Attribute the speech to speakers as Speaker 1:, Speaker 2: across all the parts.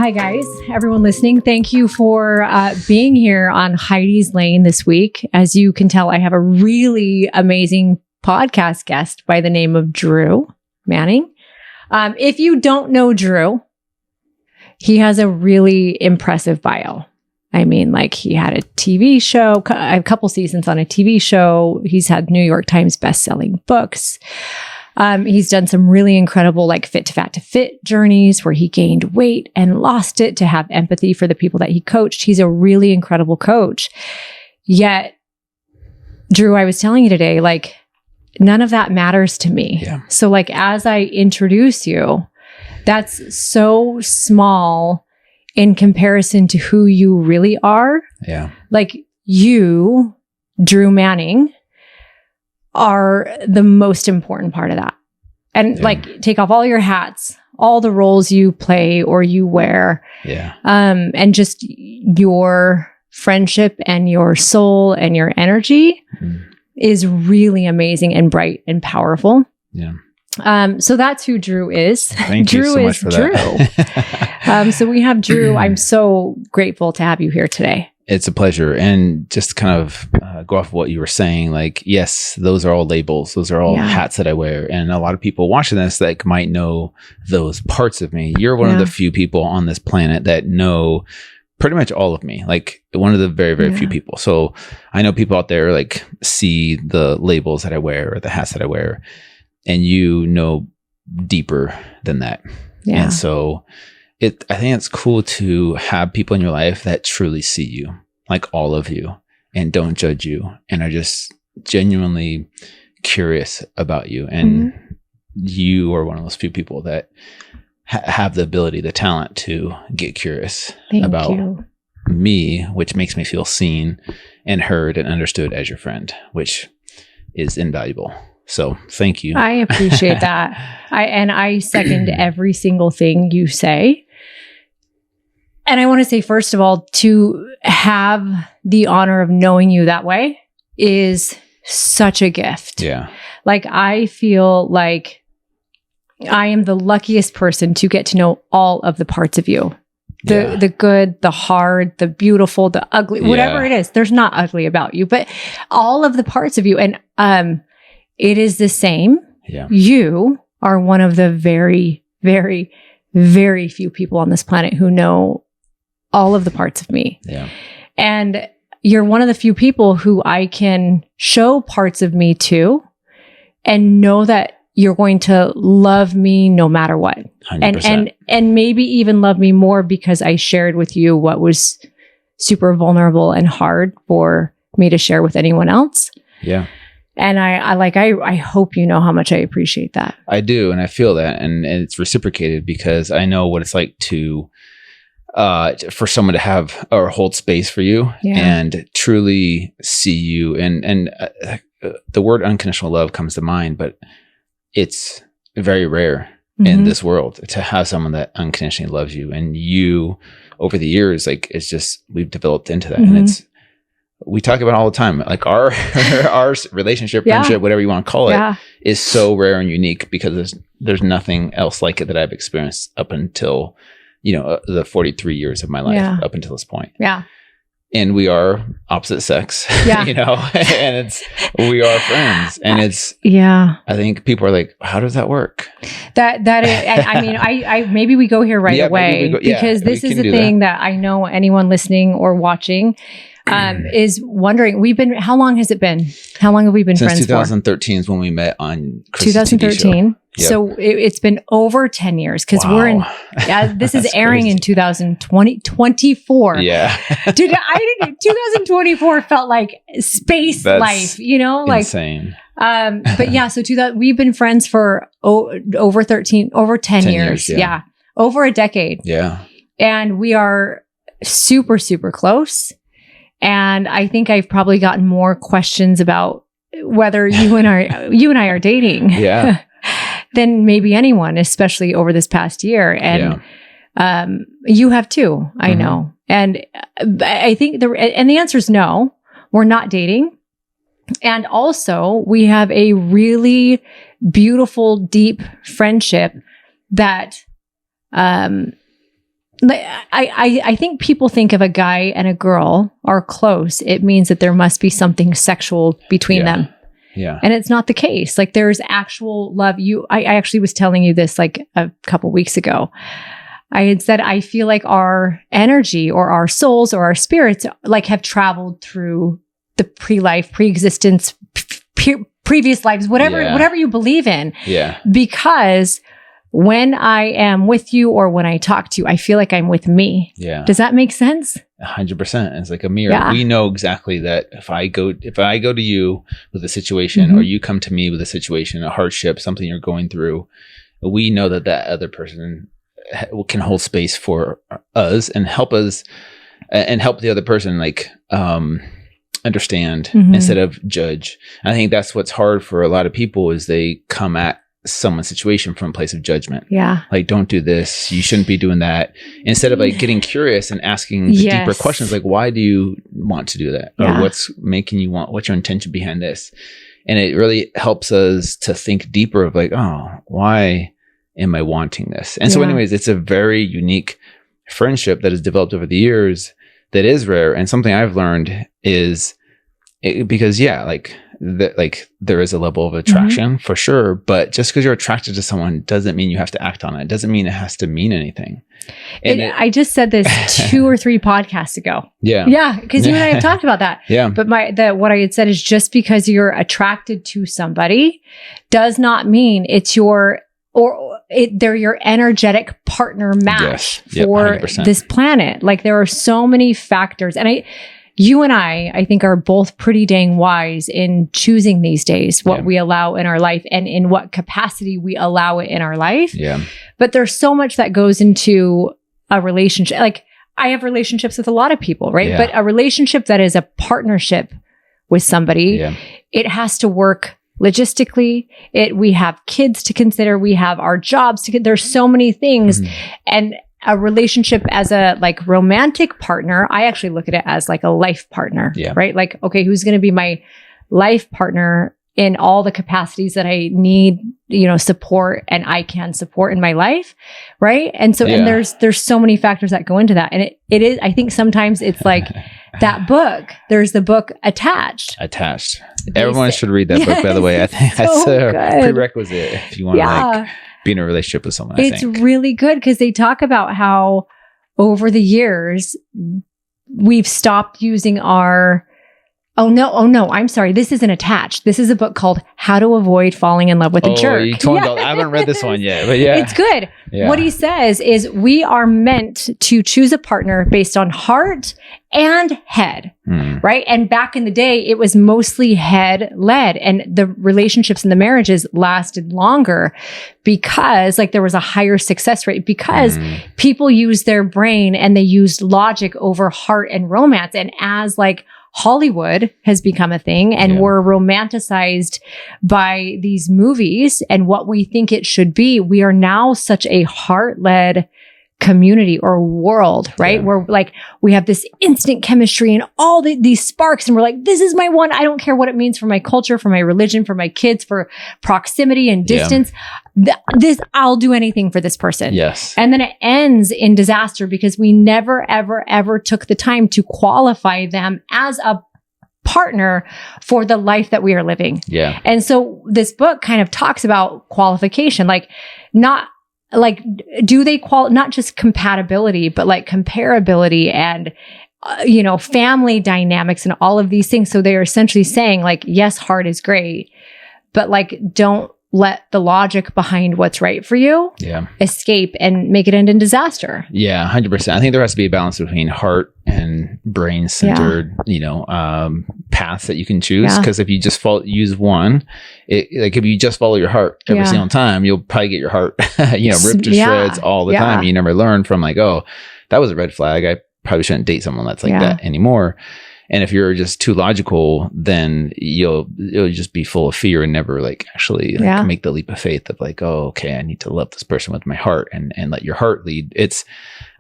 Speaker 1: Hi, guys, everyone listening. Thank you for being here on Heidi's Lane this week. As you can tell, I have a really amazing podcast guest by the name of Drew Manning. If you don't know Drew, he has a really impressive bio. I mean, like, he had a TV show, a couple seasons on a TV show. He's had New York Times best-selling books. He's done some really incredible, like, fit to fat to fit journeys where he gained weight and lost it to have empathy for the people that he coached. He's a really incredible coach. Yet, Drew, I was telling you today, like, none of that matters to me.
Speaker 2: Yeah.
Speaker 1: So, like, as I introduce you, that's so small in comparison to who you really are.
Speaker 2: Yeah.
Speaker 1: Like, you, Drew Manning, are the most important part of that. And like, take off all your hats, all the roles you play or you wear.
Speaker 2: Yeah.
Speaker 1: And just your friendship and your soul and your energy is really amazing and bright and powerful.
Speaker 2: Yeah.
Speaker 1: So that's who Drew is.
Speaker 2: Thank
Speaker 1: Drew
Speaker 2: you so much
Speaker 1: is
Speaker 2: for
Speaker 1: Drew.
Speaker 2: that.
Speaker 1: So we have Drew. I'm so grateful to have you here today.
Speaker 2: It's a pleasure. And just to kind of go off of what you were saying, like, yes, those are all labels. Those are all hats that I wear. And a lot of people watching this, like, might know those parts of me. You're one of the few people on this planet that know pretty much all of me, like one of the very, very few people. So I know people out there, like, see the labels that I wear or the hats that I wear, and you know deeper than that.
Speaker 1: Yeah.
Speaker 2: And so I think it's cool to have people in your life that truly see you, like all of you, and don't judge you, and are just genuinely curious about you. And you are one of those few people that have the ability, the talent to get curious about me, which makes me feel seen and heard and understood as your friend, which is invaluable. So thank you.
Speaker 1: I appreciate that. I second every single thing you say. And I want to say, first of all, to have the honor of knowing you that way is such a gift.
Speaker 2: Yeah.
Speaker 1: Like, I feel like I am the luckiest person to get to know all of the parts of you. The good, the hard, the beautiful, the ugly, whatever it is. There's not ugly about you, but all of the parts of you. And it is the same.
Speaker 2: Yeah.
Speaker 1: You are one of the very, very, very few people on this planet who know all of the parts of me.
Speaker 2: Yeah.
Speaker 1: And you're one of the few people who I can show parts of me to and know that you're going to love me no matter what.
Speaker 2: 100%.
Speaker 1: And maybe even love me more because I shared with you what was super vulnerable and hard for me to share with anyone else.
Speaker 2: Yeah.
Speaker 1: And I hope you know how much I appreciate that.
Speaker 2: I do. And I feel that. And it's reciprocated because I know what it's like to, for someone to have or hold space for you and truly see you. And the word unconditional love comes to mind, but it's very rare in this world to have someone that unconditionally loves you. And you, over the years, like, it's just, we've developed into that. And we talk about it all the time. Like, our relationship, friendship, whatever you want to call it, is so rare and unique because there's nothing else like it that I've experienced up until, the 43 years of my life up until this point.
Speaker 1: Yeah.
Speaker 2: And we are opposite sex, and we are friends. And I think people are like, how does that work?
Speaker 1: That is, I mean, I maybe we go here right away because this is the thing that I know anyone listening or watching is wondering. How long has it been? How long have we been friends for?
Speaker 2: Since 2013 is when we met on Chris's
Speaker 1: 2013.
Speaker 2: Yep.
Speaker 1: So it's been over 10 years because we're in, this is airing in 2024.
Speaker 2: Yeah.
Speaker 1: Dude, 2024 felt like space life, like
Speaker 2: insane.
Speaker 1: But so we've been friends for over 10 years. Yeah. Over a decade.
Speaker 2: Yeah.
Speaker 1: And we are super, super close. And I think I've probably gotten more questions about whether you and I are dating.
Speaker 2: Yeah.
Speaker 1: Than maybe anyone, especially over this past year. And you have too, I know. And I think the answer is no, we're not dating. And also we have a really beautiful, deep friendship that I think people think if a guy and a girl are close, it means that there must be something sexual between them.
Speaker 2: Yeah.
Speaker 1: And it's not the case. Like there's actual love. I actually was telling you this like a couple weeks ago. I had said, I feel like our energy or our souls or our spirits like have traveled through the pre-existence, previous lives, whatever you believe in.
Speaker 2: Yeah.
Speaker 1: Because when I am with you or when I talk to you, I feel like I'm with me.
Speaker 2: Yeah.
Speaker 1: Does that make sense?
Speaker 2: 100%. It's like a mirror.
Speaker 1: Yeah.
Speaker 2: We know exactly that if I go to you with a situation or you come to me with a situation, a hardship, something you're going through, we know that other person can hold space for us and help us and help the other person like understand instead of judge. I think that's what's hard for a lot of people is they come at someone's situation from a place of judgment.
Speaker 1: Yeah.
Speaker 2: Like, don't do this. You shouldn't be doing that. Instead of like getting curious and asking the deeper questions, like, why do you want to do that? Or what's making you what's your intention behind this? And it really helps us to think deeper of like, oh, why am I wanting this? And so anyways, it's a very unique friendship that has developed over the years that is rare. And something I've learned is because there is a level of attraction for sure, but just because you're attracted to someone doesn't mean you have to act on it. It doesn't mean it has to mean anything. And
Speaker 1: I just said this 2 or 3 podcasts ago.
Speaker 2: Yeah.
Speaker 1: Yeah. Because you and I have talked about that.
Speaker 2: Yeah.
Speaker 1: But what I had said is just because you're attracted to somebody does not mean it's they're your energetic partner match for 100%. This planet. Like there are so many factors. And you and I think are both pretty dang wise in choosing these days what we allow in our life and in what capacity we allow it in our life.
Speaker 2: Yeah.
Speaker 1: But there's so much that goes into a relationship. Like I have relationships with a lot of people, right?
Speaker 2: Yeah.
Speaker 1: But a relationship that is a partnership with somebody, it has to work logistically. We have kids to consider. We have our jobs to there's so many things. And a relationship as a like romantic partner, I actually look at it as like a life partner, right? Like, okay, who's going to be my life partner in all the capacities that I need, support and I can support in my life. Right. And so, and there's so many factors that go into that. And it is, I think sometimes it's like that book, there's the book Attached.
Speaker 2: Everyone should read that book, by the way. I think that's a prerequisite if you want to be in a relationship with someone.
Speaker 1: It's really good because they talk about how over the years we've stopped using our Oh no, I'm sorry. This isn't Attached. This is a book called How to Avoid Falling in Love with a Jerk.
Speaker 2: You told me I haven't read this one yet, but
Speaker 1: it's good. Yeah. What he says is we are meant to choose a partner based on heart and head, right? And back in the day, it was mostly head led, and the relationships and the marriages lasted longer because there was a higher success rate because people used their brain and they used logic over heart and romance. And as Hollywood has become a thing and we're romanticized by these movies and what we think it should be. We are now such a heart-led community or world, right? Where we have this instant chemistry and all these sparks and we're like, this is my one. I don't care what it means for my culture, for my religion, for my kids, for proximity and distance. I'll do anything for this person.
Speaker 2: Yes.
Speaker 1: And then it ends in disaster because we never, ever, ever took the time to qualify them as a partner for the life that we are living.
Speaker 2: Yeah.
Speaker 1: And so this book kind of talks about qualification, do they not just compatibility, but comparability and, family dynamics and all of these things. So they're essentially saying yes, heart is great, but don't let the logic behind what's right for you escape and make it end in disaster.
Speaker 2: Yeah, 100%. I think there has to be a balance between heart and brain centered, paths that you can choose. Because if you just use one, if you just follow your heart every single time, you'll probably get your heart, ripped to shreds all the time. You never learn from oh, that was a red flag. I probably shouldn't date someone that's like that anymore. And if you're just too logical, then you'll just be full of fear and never actually make the leap of faith of oh, okay, I need to love this person with my heart and let your heart lead.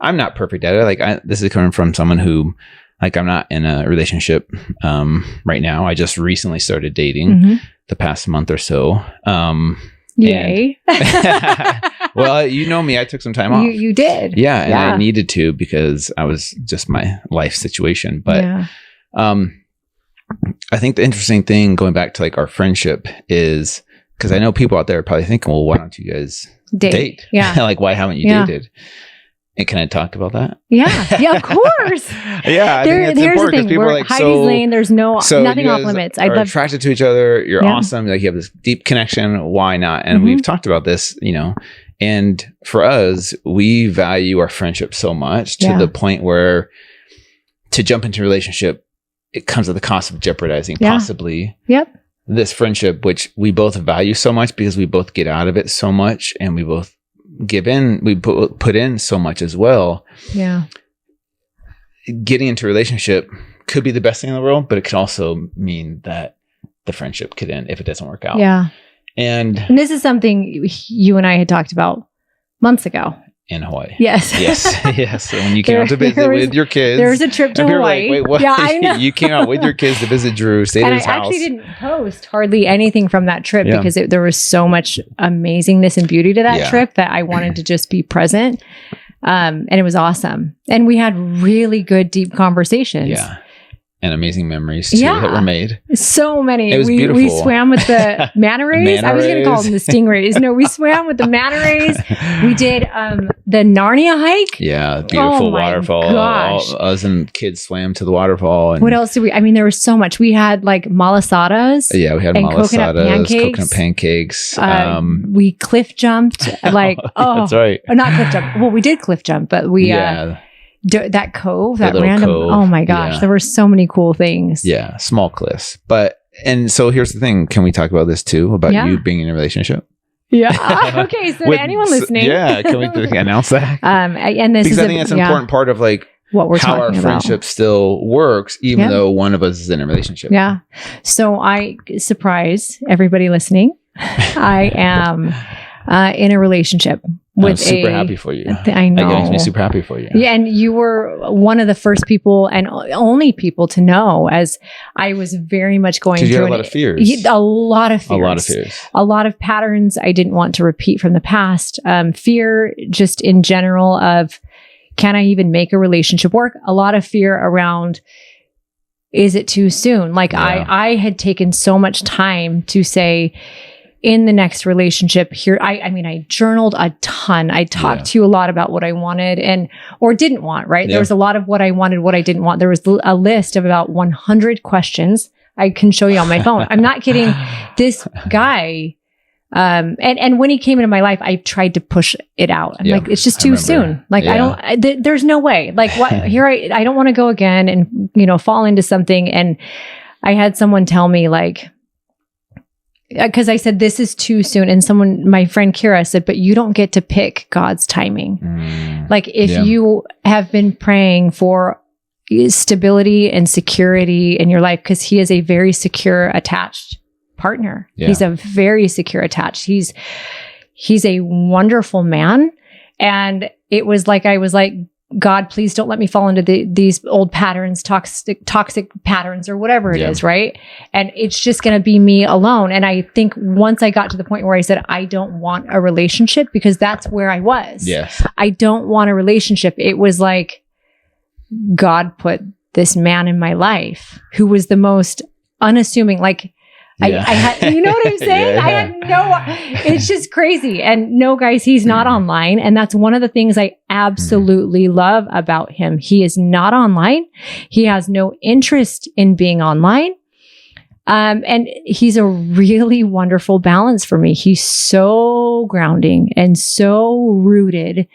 Speaker 2: I'm not perfect at it. This is coming from someone who I'm not in a relationship right now. I just recently started dating the past month or so.
Speaker 1: Yay.
Speaker 2: Well, you know me, I took some time off.
Speaker 1: You did.
Speaker 2: Yeah. And I needed to because I was just my life situation. But I think the interesting thing going back to like our friendship is because I know people out there are probably thinking, well, why don't you guys date?
Speaker 1: Yeah.
Speaker 2: Like, why haven't you dated? And can I talk about that?
Speaker 1: Yeah, of course.
Speaker 2: I think it's important because people are like,
Speaker 1: Heidi's Lane, there's nothing off limits.
Speaker 2: Are attracted to each other. You're awesome. Like you have this deep connection. Why not? And we've talked about this, and for us, we value our friendship so much to the point where to jump into a relationship, it comes at the cost of jeopardizing possibly this friendship, which we both value so much because we both get out of it so much and we both give in, we put in so much as well. Yeah. Getting into a relationship could be the best thing in the world, but it could also mean that the friendship could end if it doesn't work out.
Speaker 1: Yeah.
Speaker 2: And
Speaker 1: this is something you and I had talked about months ago.
Speaker 2: In Hawaii.
Speaker 1: Yes.
Speaker 2: Yes. So when you came out to visit with your kids.
Speaker 1: There was a trip to Hawaii.
Speaker 2: Like, wait, what?
Speaker 1: Yeah, I know.
Speaker 2: You came out with your kids to visit Drew, stayed at his house.
Speaker 1: And I actually didn't post hardly anything from that trip because there was so much amazingness and beauty to that trip that I wanted to just be present. And it was awesome. And we had really good, deep conversations.
Speaker 2: Yeah. And amazing memories too that were made.
Speaker 1: So many.
Speaker 2: It was beautiful.
Speaker 1: We swam with the manta rays. I was going to call them the stingrays. No, we swam with the manta rays. We did the Narnia hike.
Speaker 2: Yeah, beautiful waterfall.
Speaker 1: Gosh.
Speaker 2: Us and kids swam to the waterfall. And
Speaker 1: what else did we? I mean, there was so much. We had like malasadas.
Speaker 2: Yeah, we had malasadas, coconut pancakes.
Speaker 1: We cliff jumped. Like,
Speaker 2: that's right.
Speaker 1: Or not cliff jump. Well, we did cliff jump, but we that cove, that random cove. Oh my gosh, there were so many cool things.
Speaker 2: Yeah, small cliffs. And so here's the thing, can we talk about this too, about you being in a relationship?
Speaker 1: Yeah. Okay, so to anyone listening,
Speaker 2: can we announce that?
Speaker 1: And this
Speaker 2: because I think that's an important part of like
Speaker 1: what we're
Speaker 2: how our friendship still works, even though one of us is in a relationship.
Speaker 1: Yeah. So I surprise everybody listening. I am in a relationship.
Speaker 2: I'm super happy for you.
Speaker 1: I know.
Speaker 2: That makes me super happy for you.
Speaker 1: Yeah, and you were one of the first people and only people to know, as I was very much going through.
Speaker 2: You had a lot of fears.
Speaker 1: A lot of fears.
Speaker 2: A lot of fears.
Speaker 1: A lot of patterns I didn't want to repeat from the past. Fear just in general of, can I even make a relationship work? A lot of fear around, is it too soon? Like I had taken so much time to say, in the next relationship here, I mean, I journaled a ton. I talked to you a lot about what I wanted or didn't want, right? There was a lot of what I wanted, what I didn't want. There was a list of about 100 questions. I can show you on my phone. I'm not kidding. This guy, and when he came into my life, I tried to push it out. I'm like, it's just too soon. Like, there's no way. Like what I don't want to go again and, fall into something. And I had someone tell me like, because I said, this is too soon. And my friend Kira said, but you don't get to pick God's timing. Like if you have been praying for stability and security in your life, because he is a very secure, attached partner. Yeah. He's a very secure, attached. He's a wonderful man. And it was like, I was like, God, please don't let me fall into these old patterns, toxic patterns or whatever it is, right? And it's just going to be me alone. And I think once I got to the point where I said, I don't want a relationship, because that's where I was. Yes. I don't want a relationship. It was like God put this man in my life who was the most unassuming, like, I had, you know what I'm saying? I had it's just crazy. And no, guys, he's not online. And that's one of the things I absolutely love about him. He is not online. He has no interest in being online. And he's a really wonderful balance for me. He's so grounding and so rooted.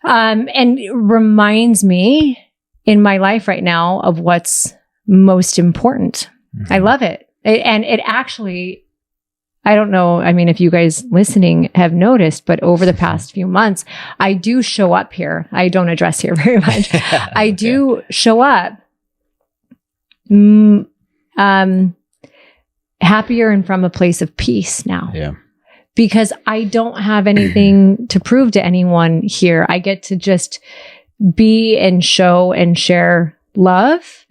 Speaker 1: And reminds me in my life right now of what's most important. I love it. And it actually, I don't know, I mean, if you guys listening have noticed, but over the past few months, I do show up here. I don't address here very much. I do show up happier and from a place of peace now. Yeah. Because I don't have anything to prove to anyone here. I get to just be and show and share love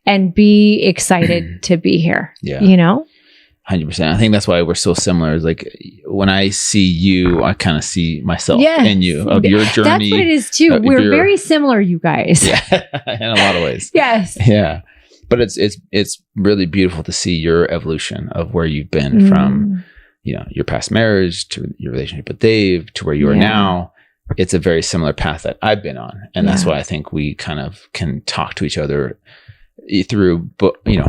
Speaker 1: and be excited to be here,
Speaker 2: 100%. I think that's why we're so similar. Is like when I see you, I kind of see myself in you, of your journey.
Speaker 1: That's what it is too. We're very similar, you guys.
Speaker 2: Yeah, in a lot of ways.
Speaker 1: Yes.
Speaker 2: Yeah. But it's really beautiful to see your evolution of where you've been from, your past marriage to your relationship with Dave to where you are now. It's a very similar path that I've been on. And that's why I think we kind of can talk to each other through,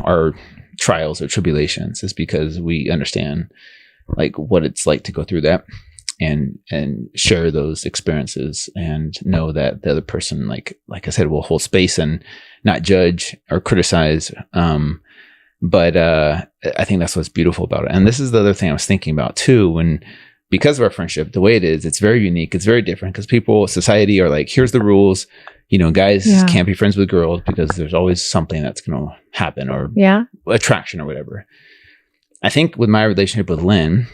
Speaker 2: our trials or tribulations, is because we understand like what it's like to go through that and share those experiences and know that the other person, like I said, will hold space and not judge or criticize. But I think that's what's beautiful about it. And this is the other thing I was thinking about too, because of our friendship, the way it is, it's very unique. It's very different because society are like, here's the rules. Guys can't be friends with girls because there's always something that's going to happen, or attraction or whatever. I think with my relationship with Lynn,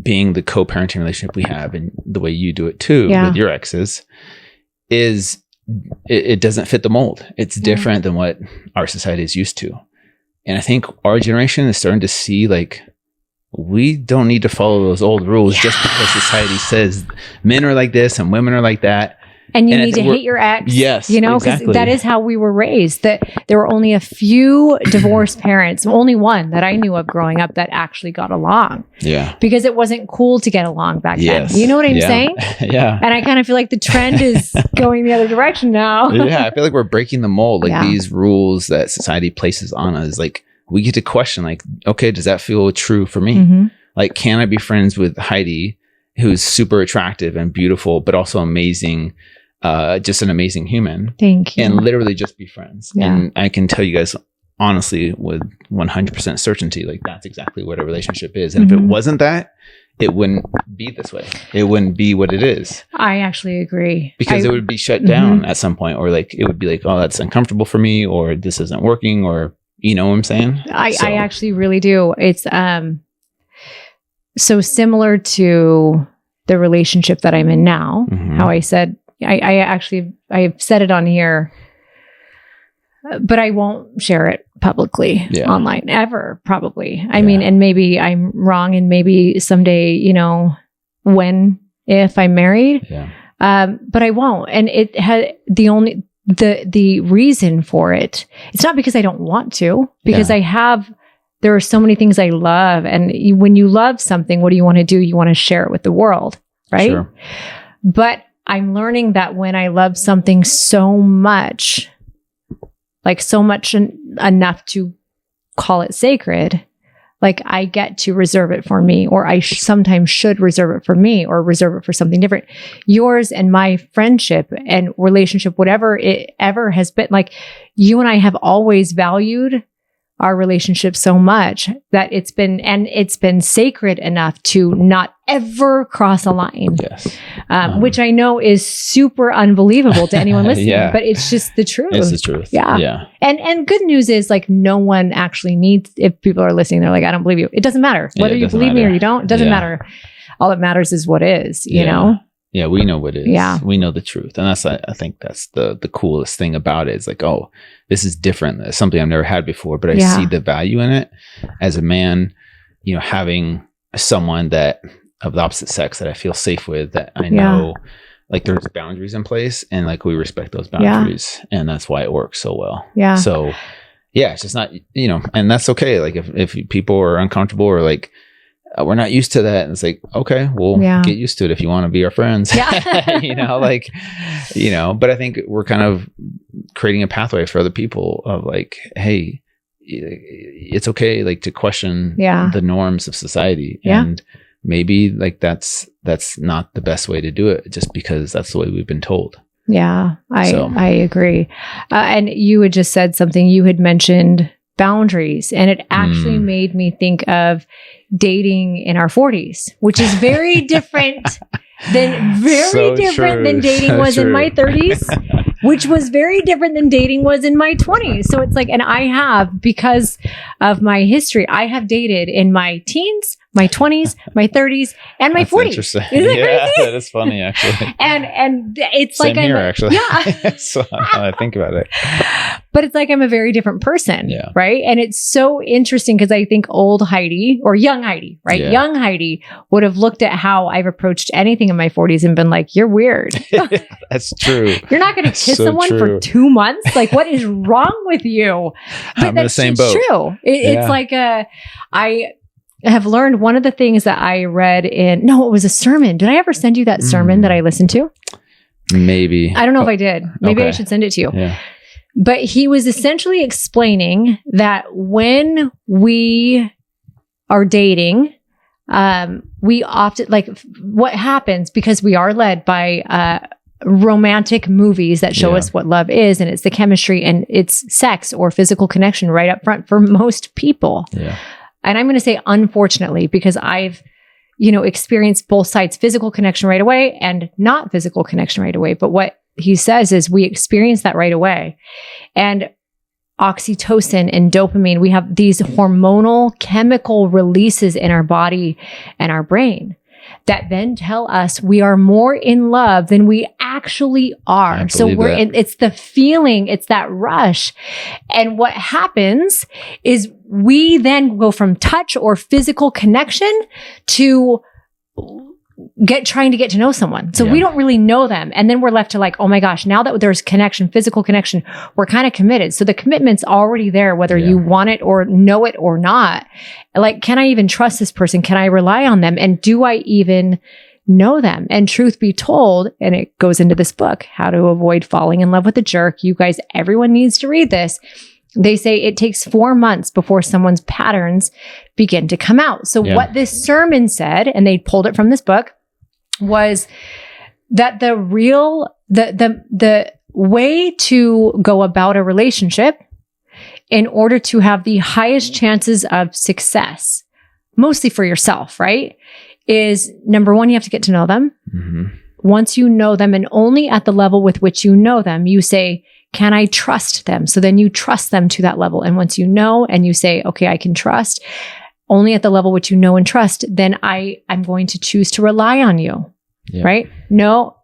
Speaker 2: being the co-parenting relationship we have, and the way you do it too with your exes, is it doesn't fit the mold. It's different than what our society is used to. And I think our generation is starting to see like, we don't need to follow those old rules just because society says men are like this and women are like that.
Speaker 1: And you need to hate your ex.
Speaker 2: Yes,
Speaker 1: because that is how we were raised. That there were only a few divorced parents, only one that I knew of growing up that actually got along. Yeah. Because it wasn't cool to get along back then. You know what I'm saying?
Speaker 2: Yeah.
Speaker 1: And I kind of feel like the trend is going the other direction now.
Speaker 2: Yeah. I feel like we're breaking the mold. Like these rules that society places on us, like we get to question like, okay, does that feel true for me? Mm-hmm. Like, can I be friends with Heidi, who's super attractive and beautiful, but also amazing, just an amazing human?
Speaker 1: Thank you.
Speaker 2: And literally just be friends. Yeah. And I can tell you guys honestly with 100% certainty, like that's exactly what a relationship is. And if it wasn't that, it wouldn't be this way. It wouldn't be what it is.
Speaker 1: I actually agree.
Speaker 2: Because it would be shut down at some point, or like, it would be like, oh, that's uncomfortable for me, or this isn't working, or you know what I'm saying?
Speaker 1: I actually really do. It's so similar to the relationship that I'm in now. How I said, I've said it on here, but I won't share it publicly online ever, probably. I mean, and maybe I'm wrong, and maybe someday, if I'm married, but I won't. And it had the reason for it. It's not because I don't want to, because there are so many things I love. And when you love something, what do you want to do? You want to share it with the world, right? Sure. But I'm learning that when I love something so much, enough to call it sacred, like I get to reserve it for me, or I sometimes should reserve it for me, or reserve it for something different. Yours and my friendship and relationship, whatever it ever has been, like you and I have always valued our relationship so much that it's been sacred enough to not ever cross a line. Yes. Which I know is super unbelievable to anyone listening, but it's just the truth.
Speaker 2: It's the truth.
Speaker 1: Yeah. Yeah. And good news is like no one actually needs, if people are listening, they're like, I don't believe you. It doesn't matter whether you believe me or you don't. It doesn't matter. All that matters is what is, you know?
Speaker 2: Yeah, we know what it is. Yeah. We know the truth. And I think that's the coolest thing about it. It's like, oh, this is different. It's something I've never had before, but I see the value in it as a man, having someone that of the opposite sex that I feel safe with, that I know like there's boundaries in place, and like we respect those boundaries, and that's why it works so well. Yeah. So it's just not, and that's okay. Like if people are uncomfortable or like, we're not used to that. And it's like, okay, we'll get used to it if you want to be our friends. Yeah. But I think we're kind of creating a pathway for other people of like, hey, it's okay, like to question the norms of society. Yeah. And maybe like that's not the best way to do it, just because that's the way we've been told.
Speaker 1: Yeah, I agree. And you had just said something, you had mentioned boundaries, and it actually made me think of dating in our 40s, which is very different than dating was in my 30s, which was very different than dating was in my 20s. So it's like, and I have, because of my history, I have dated in my teens, my 20s, my 30s, and my 40s.
Speaker 2: Interesting.
Speaker 1: Isn't that crazy?
Speaker 2: That is funny, actually.
Speaker 1: And it's
Speaker 2: Same
Speaker 1: like
Speaker 2: here, actually.
Speaker 1: Yeah.
Speaker 2: So now I think about it.
Speaker 1: But it's like I'm a very different person,
Speaker 2: Yeah.
Speaker 1: right? And it's so interesting because I think old Heidi or young Heidi, right?
Speaker 2: Yeah.
Speaker 1: Young Heidi would have looked at how I've approached anything in my 40s and been like, you're weird.
Speaker 2: That's true.
Speaker 1: You're not going to kiss
Speaker 2: So
Speaker 1: someone
Speaker 2: true.
Speaker 1: for 2 months? Like, what is wrong with you? But
Speaker 2: I'm in the same
Speaker 1: it's
Speaker 2: boat.
Speaker 1: true. It's like I have learned one of the things that I read it was a sermon. Did I ever send you that sermon that I listened to?
Speaker 2: Maybe.
Speaker 1: I don't know if I did. Maybe I
Speaker 2: Okay.
Speaker 1: should send it to you.
Speaker 2: Yeah.
Speaker 1: But he was essentially explaining that when we are dating, we often what happens because we are led by romantic movies that show us what love is, and it's the chemistry and it's sex or physical connection right up front for most people.
Speaker 2: Yeah.
Speaker 1: And I'm going to say unfortunately, because I've experienced both sides, physical connection right away and not physical connection right away. But what he says is we experience that right away. And oxytocin and dopamine, we have these hormonal chemical releases in our body and our brain that then tell us we are more in love than we actually are. So it's the feeling, it's that rush. And what happens is we then go from touch or physical connection to trying to get to know someone. So we don't really know them. And then we're left to like, oh my gosh, now that there's connection, physical connection, we're kind of committed. So the commitment's already there, whether you want it or know it or not. Like, can I even trust this person? Can I rely on them? And do I even know them? And truth be told, and it goes into this book, How to Avoid Falling in Love with a Jerk. You guys, everyone needs to read this. They say it takes 4 months before someone's patterns begin to come out. So what this sermon said, and they pulled it from this book, was that the way to go about a relationship in order to have the highest chances of success, mostly for yourself, right, is number one, you have to get to know them. Mm-hmm. Once you know them, and only at the level with which you know them, you say, can I trust them? So then you trust them to that level. And once you know and you say, okay, I can trust, only at the level which you know and trust, then I'm going to choose to rely on you, right? No,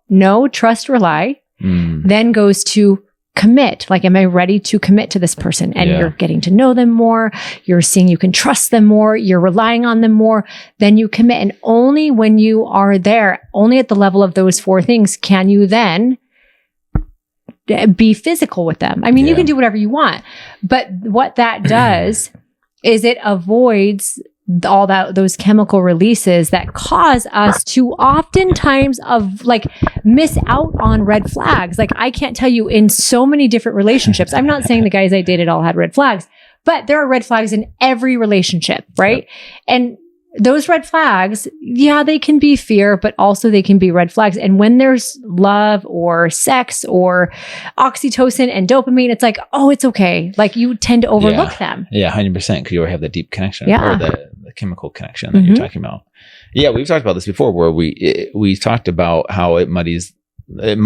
Speaker 1: trust, rely, then goes to commit. Like, am I ready to commit to this person? And you're getting to know them more. You're seeing you can trust them more. You're relying on them more. Then you commit. And only when you are there, only at the level of those 4 things, can you then be physical with them. I mean, you can do whatever you want, but what that does is it avoids all those chemical releases that cause us to oftentimes miss out on red flags. Like, I can't tell you, in so many different relationships, I'm not saying the guys I dated all had red flags, but there are red flags in every relationship, right? Yep. And those red flags, they can be fear, but also they can be red flags. And when there's love or sex or oxytocin and dopamine, it's like, oh, it's okay. Like, you tend to overlook them.
Speaker 2: Yeah, 100%. Because you already have the deep connection or the chemical connection that
Speaker 1: Mm-hmm.
Speaker 2: you're talking about. Yeah, we've talked about this before, where we talked about how it muddies the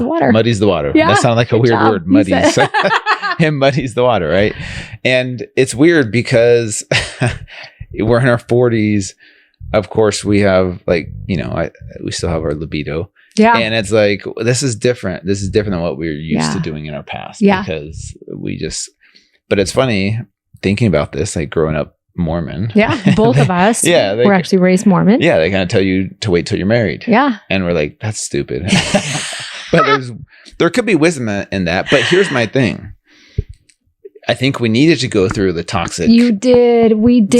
Speaker 2: water. Muddies the water.
Speaker 1: Yeah,
Speaker 2: that sounded like a weird word. Muddies. It muddies the water, right? And it's weird because we're in our 40s. Of course, we have we still have our libido. Yeah. And it's like, this is different. This is different than what we were used to doing in our past. Yeah. Because but it's funny thinking about this, like growing up Mormon. Yeah.
Speaker 1: Both of us. We're actually raised Mormon.
Speaker 2: Yeah. They kind of tell you to wait till you're married.
Speaker 1: Yeah.
Speaker 2: And we're like, that's stupid. But there could be wisdom in that. But here's my thing. I think we needed to go through the toxic.
Speaker 1: We did.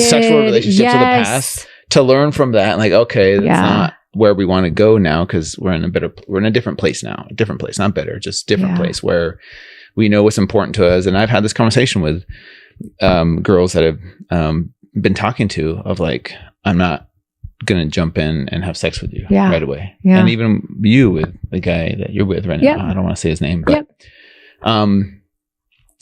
Speaker 2: Sexual relationships of the past to learn from that. Like, okay, that's not where we want to go now, because we're in a different place now. A different place, not better, just different place where we know what's important to us. And I've had this conversation with girls that I've been talking to of like, I'm not going to jump in and have sex with you right away. Yeah. And even you with the guy that you're with right now. I don't want to say his name, but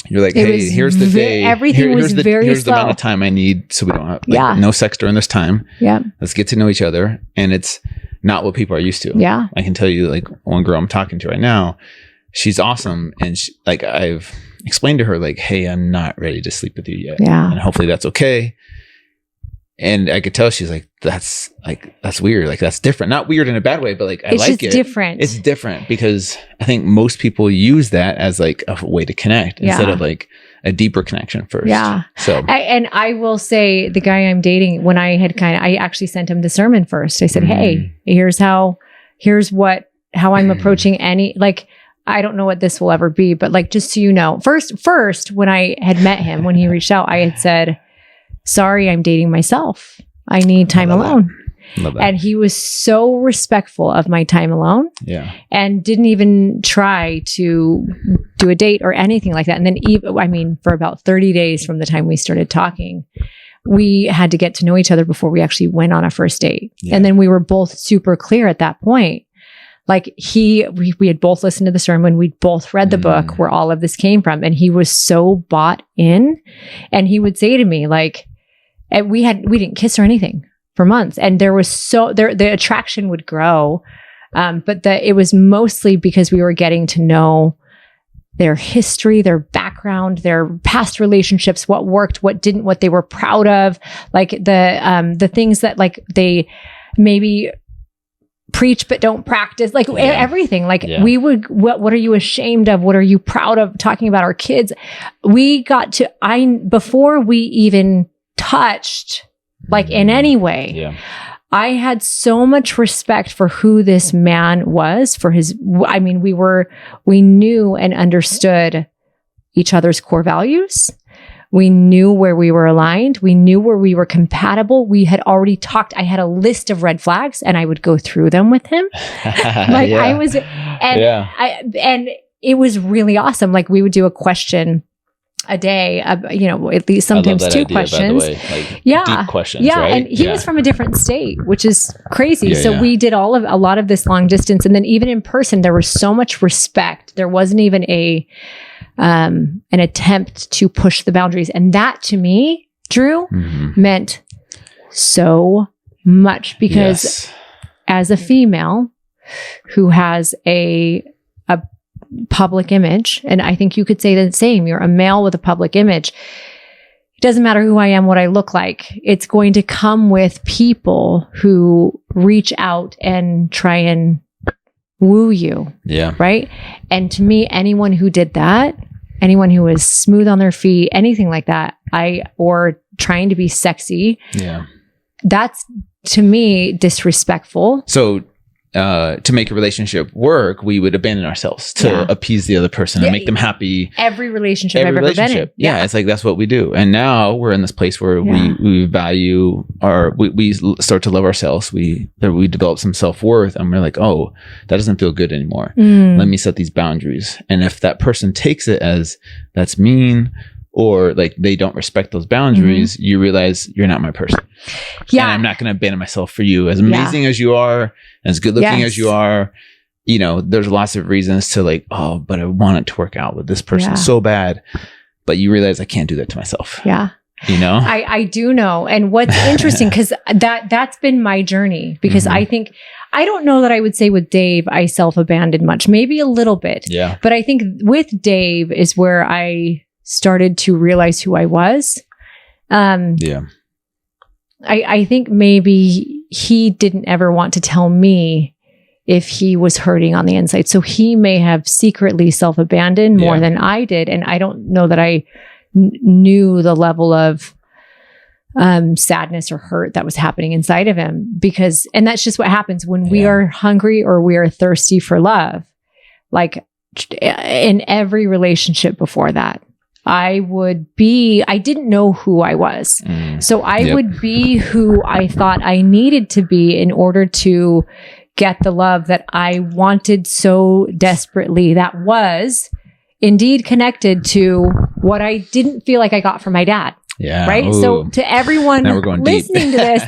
Speaker 2: you're like, hey, here's the day.
Speaker 1: Everything was very
Speaker 2: Here's
Speaker 1: slow.
Speaker 2: the amount of time I need, so we don't have no sex during this time. Yeah. Let's get to know each other. And it's not what people are used to. Yeah. I can tell you, like, one girl I'm talking to right now, she's awesome. And I've explained to her, like, hey, I'm not ready to sleep with you yet. Yeah. And hopefully that's okay. And I could tell she's like, that's weird. Like, that's different. Not weird in a bad way, but like, I like it.
Speaker 1: It's different.
Speaker 2: It's different because I think most people use that as like a way to connect instead of like a deeper connection first.
Speaker 1: Yeah.
Speaker 2: So,
Speaker 1: and I will say the guy I'm dating, when I had I actually sent him the sermon first. I said, hey, here's how I'm approaching any, like, I don't know what this will ever be, but like, just so you know, first, when I had met him, when he reached out, I had said, sorry, I'm dating myself. I need time alone.
Speaker 2: Love that.
Speaker 1: And he was so respectful of my time alone.
Speaker 2: Yeah.
Speaker 1: And didn't even try to do a date or anything like that. And then for about 30 days from the time we started talking, we had to get to know each other before we actually went on a first date. Yeah. And then we were both super clear at that point. Like we had both listened to the sermon. We'd both read the book where all of this came from. And he was so bought in. And he would say to me, like, and we didn't kiss or anything for months. And there was the attraction would grow. But it was mostly because we were getting to know their history, their background, their past relationships, what worked, what didn't, what they were proud of, like the things that like they maybe preach but don't practice, like everything. Like we would, what are you ashamed of? What are you proud of? Talking about our kids. We got to, before we even touched, like in any way, I had so much respect for who this man was, for his, we knew and understood each other's core values. We knew where we were aligned. We knew where we were compatible. We had already talked. I had a list of red flags and I would go through them with him. Like I was, and it was really awesome. Like we would do a question a day, at least sometimes two questions.
Speaker 2: By the way. Like deep questions, right?
Speaker 1: And he was from a different state, which is crazy. We did a lot of this long distance. And then even in person, there was so much respect. There wasn't even an attempt to push the boundaries. And that to me, Drew, meant so much because as a female who has a public image, and I think you could say the same, you're a male with a public image. It doesn't matter who I am, what I look like. It's going to come with people who reach out and try and woo you. Yeah. Right. And to me, anyone who did that, anyone who was smooth on their feet, anything like that, or trying to be sexy. Yeah. That's to me disrespectful.
Speaker 2: So to make a relationship work, we would abandon ourselves to appease the other person and make them happy.
Speaker 1: Every relationship I've ever been in.
Speaker 2: Yeah. It's like, that's what we do. And now we're in this place where we value we start to love ourselves. We develop some self-worth and we're like, oh, that doesn't feel good anymore. Let me set these boundaries. And if that person takes it as that's mean, or like they don't respect those boundaries, you realize you're not my person. Yeah. And I'm not going to abandon myself for you. As amazing as you are, as good looking as you are, there's lots of reasons to like, oh, but I want it to work out with this person so bad. But you realize I can't do that to myself.
Speaker 1: Yeah. I do know. And what's interesting, because that's been my journey, because I think, I don't know that I would say with Dave, I self-abandoned much, maybe a little bit. Yeah. But I think with Dave is where I started to realize who I was. I think maybe he didn't ever want to tell me if he was hurting on the inside. So he may have secretly self-abandoned more than I did. And I don't know that I knew the level of sadness or hurt that was happening inside of him, and that's just what happens when we are hungry or we are thirsty for love. Like in every relationship before that, I didn't know who I was. So I would be who I thought I needed to be in order to get the love that I wanted so desperately, that was indeed connected to what I didn't feel like I got from my dad. Yeah. Right. Ooh. So to everyone listening to this,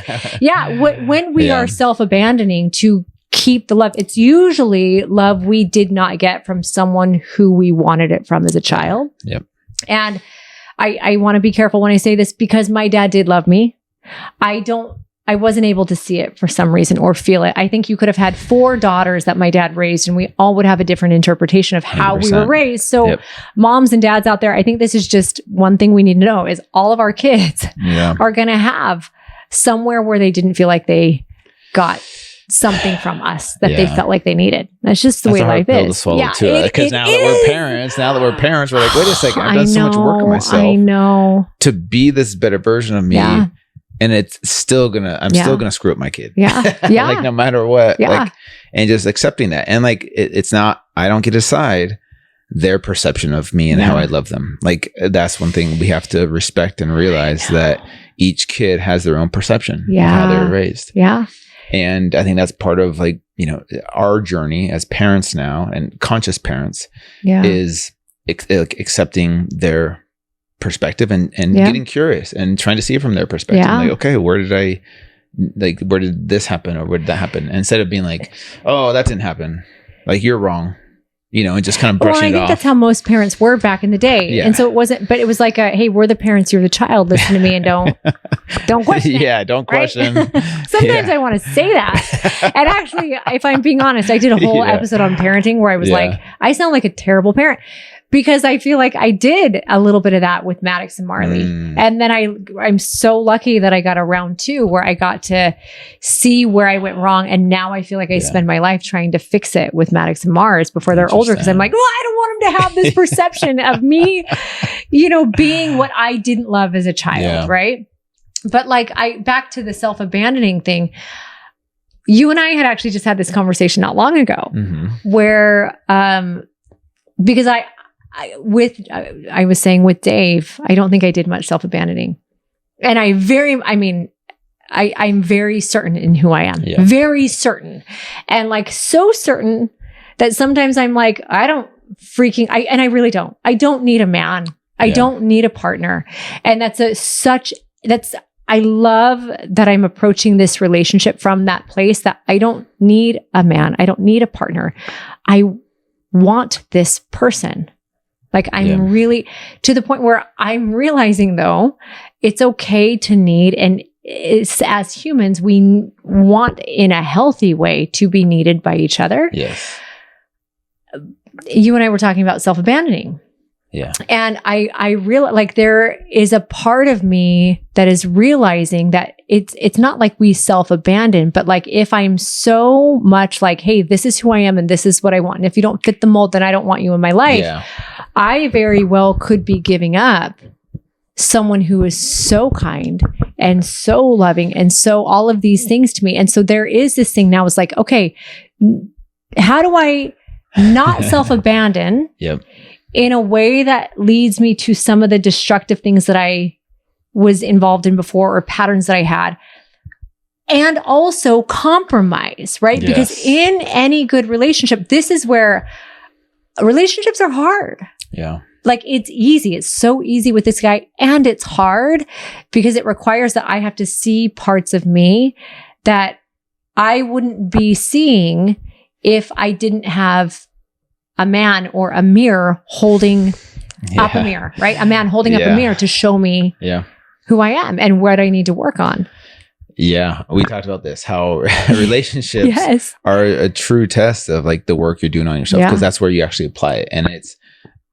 Speaker 1: when we are self-abandoning to keep the love, it's usually love we did not get from someone who we wanted it from as a child. Yep. And I want to be careful when I say this, because my dad did love me. I wasn't able to see it for some reason or feel it. I think you could have had 4 daughters that my dad raised and we all would have a different interpretation of how 100%. We were raised. So moms and dads out there, I think this is just one thing we need to know is all of our kids are going to have somewhere where they didn't feel like they got something from us that they felt like they needed. That's just the way life is.
Speaker 2: Because now that we're parents, we're like, wait a second, I've done so much work on myself.
Speaker 1: I know.
Speaker 2: To be this better version of me. Yeah. And it's still I'm still gonna screw up my kid.
Speaker 1: Yeah. Yeah.
Speaker 2: Like no matter what. Yeah. Like, and just accepting that. And like, it's not, I don't get to decide their perception of me and how I love them. Like that's one thing we have to respect and realize that each kid has their own perception of how they're raised.
Speaker 1: Yeah.
Speaker 2: And I think that's part of like, you know, our journey as parents now and conscious parents is accepting their perspective and getting curious and trying to see it from their perspective. Like, okay, where did this happen or where did that happen? And instead of being like, oh, that didn't happen. Like you're wrong. You know, and just kind of brushing it off. I think that's
Speaker 1: how most parents were back in the day. Yeah. And so it wasn't, but it was like, hey, we're the parents, you're the child. Listen to me and don't question.
Speaker 2: Yeah, don't question.
Speaker 1: Sometimes I want to say that. And actually, if I'm being honest, I did a whole episode on parenting where I was like, I sound like a terrible parent. Because I feel like I did a little bit of that with Maddox and Marley. And then I'm so lucky that I got a round 2 where I got to see where I went wrong. And now I feel like I spend my life trying to fix it with Maddox and Mars before they're older. Because I'm like, I don't want them to have this perception of me, you know, being what I didn't love as a child. Right. But like back to the self-abandoning thing. You and I had actually just had this conversation not long ago where, because I was saying with Dave, I don't think I did much self-abandoning. And I'm very certain in who I am. Yeah. Very certain. And like so certain that sometimes I'm like, I really don't. I don't need a man. I don't need a partner. And I love that I'm approaching this relationship from that place that I don't need a man. I don't need a partner. I want this person. Like I'm really to the point where I'm realizing though, it's okay to need, and as humans, we want in a healthy way to be needed by each other.
Speaker 2: Yes.
Speaker 1: You and I were talking about self-abandoning.
Speaker 2: Yeah.
Speaker 1: And I realize like there is a part of me that is realizing that it's not like we self-abandon, but like if I'm so much like, hey, this is who I am and this is what I want. And if you don't fit the mold, then I don't want you in my life. Yeah. I very well could be giving up someone who is so kind and so loving and so all of these things to me. And so there is this thing now, it's like, okay, how do I not self-abandon?
Speaker 2: Yep.
Speaker 1: In a way that leads me to some of the destructive things that I was involved in before or patterns that I had. And also compromise, right? Yes. Because in any good relationship, this is where relationships are hard.
Speaker 2: Yeah.
Speaker 1: Like it's easy. It's so easy with this guy. And it's hard because it requires that I have to see parts of me that I wouldn't be seeing if I didn't have a man or a mirror holding up a mirror, right? A man holding up a mirror to show me who I am and what I need to work on.
Speaker 2: Yeah. We talked about this, how relationships are a true test of like the work you're doing on yourself, because that's where you actually apply it. And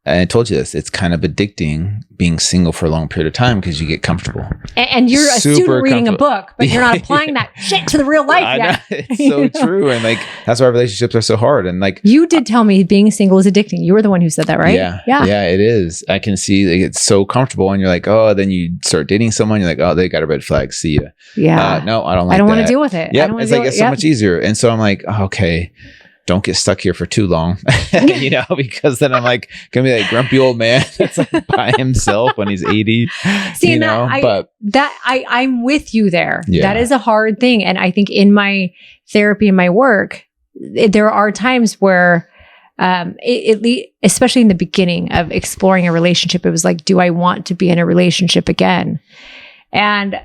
Speaker 2: I told you this, it's kind of addicting being single for a long period of time because you get comfortable.
Speaker 1: And you're a student reading a book, but you're not applying that shit to the real life yet.
Speaker 2: It's so true. And like, that's why relationships are so hard. And like,
Speaker 1: you did tell me being single is addicting. You were the one who said that, right?
Speaker 2: Yeah, it is. I can see like, it's so comfortable and you're like, oh, then you start dating someone. You're like, oh, they got a red flag. See ya.
Speaker 1: Yeah.
Speaker 2: No, I don't like that.
Speaker 1: I don't want to deal with it.
Speaker 2: Yeah. It's like, it's so much easier. And so I'm like, oh, okay. Don't get stuck here for too long, you know, because then I'm like, gonna be like grumpy old man that's like by himself when he's 80.
Speaker 1: See, you know, I'm with you there. Yeah. That is a hard thing. And I think in my therapy and my work, there are times where, especially in the beginning of exploring a relationship, it was like, do I want to be in a relationship again? And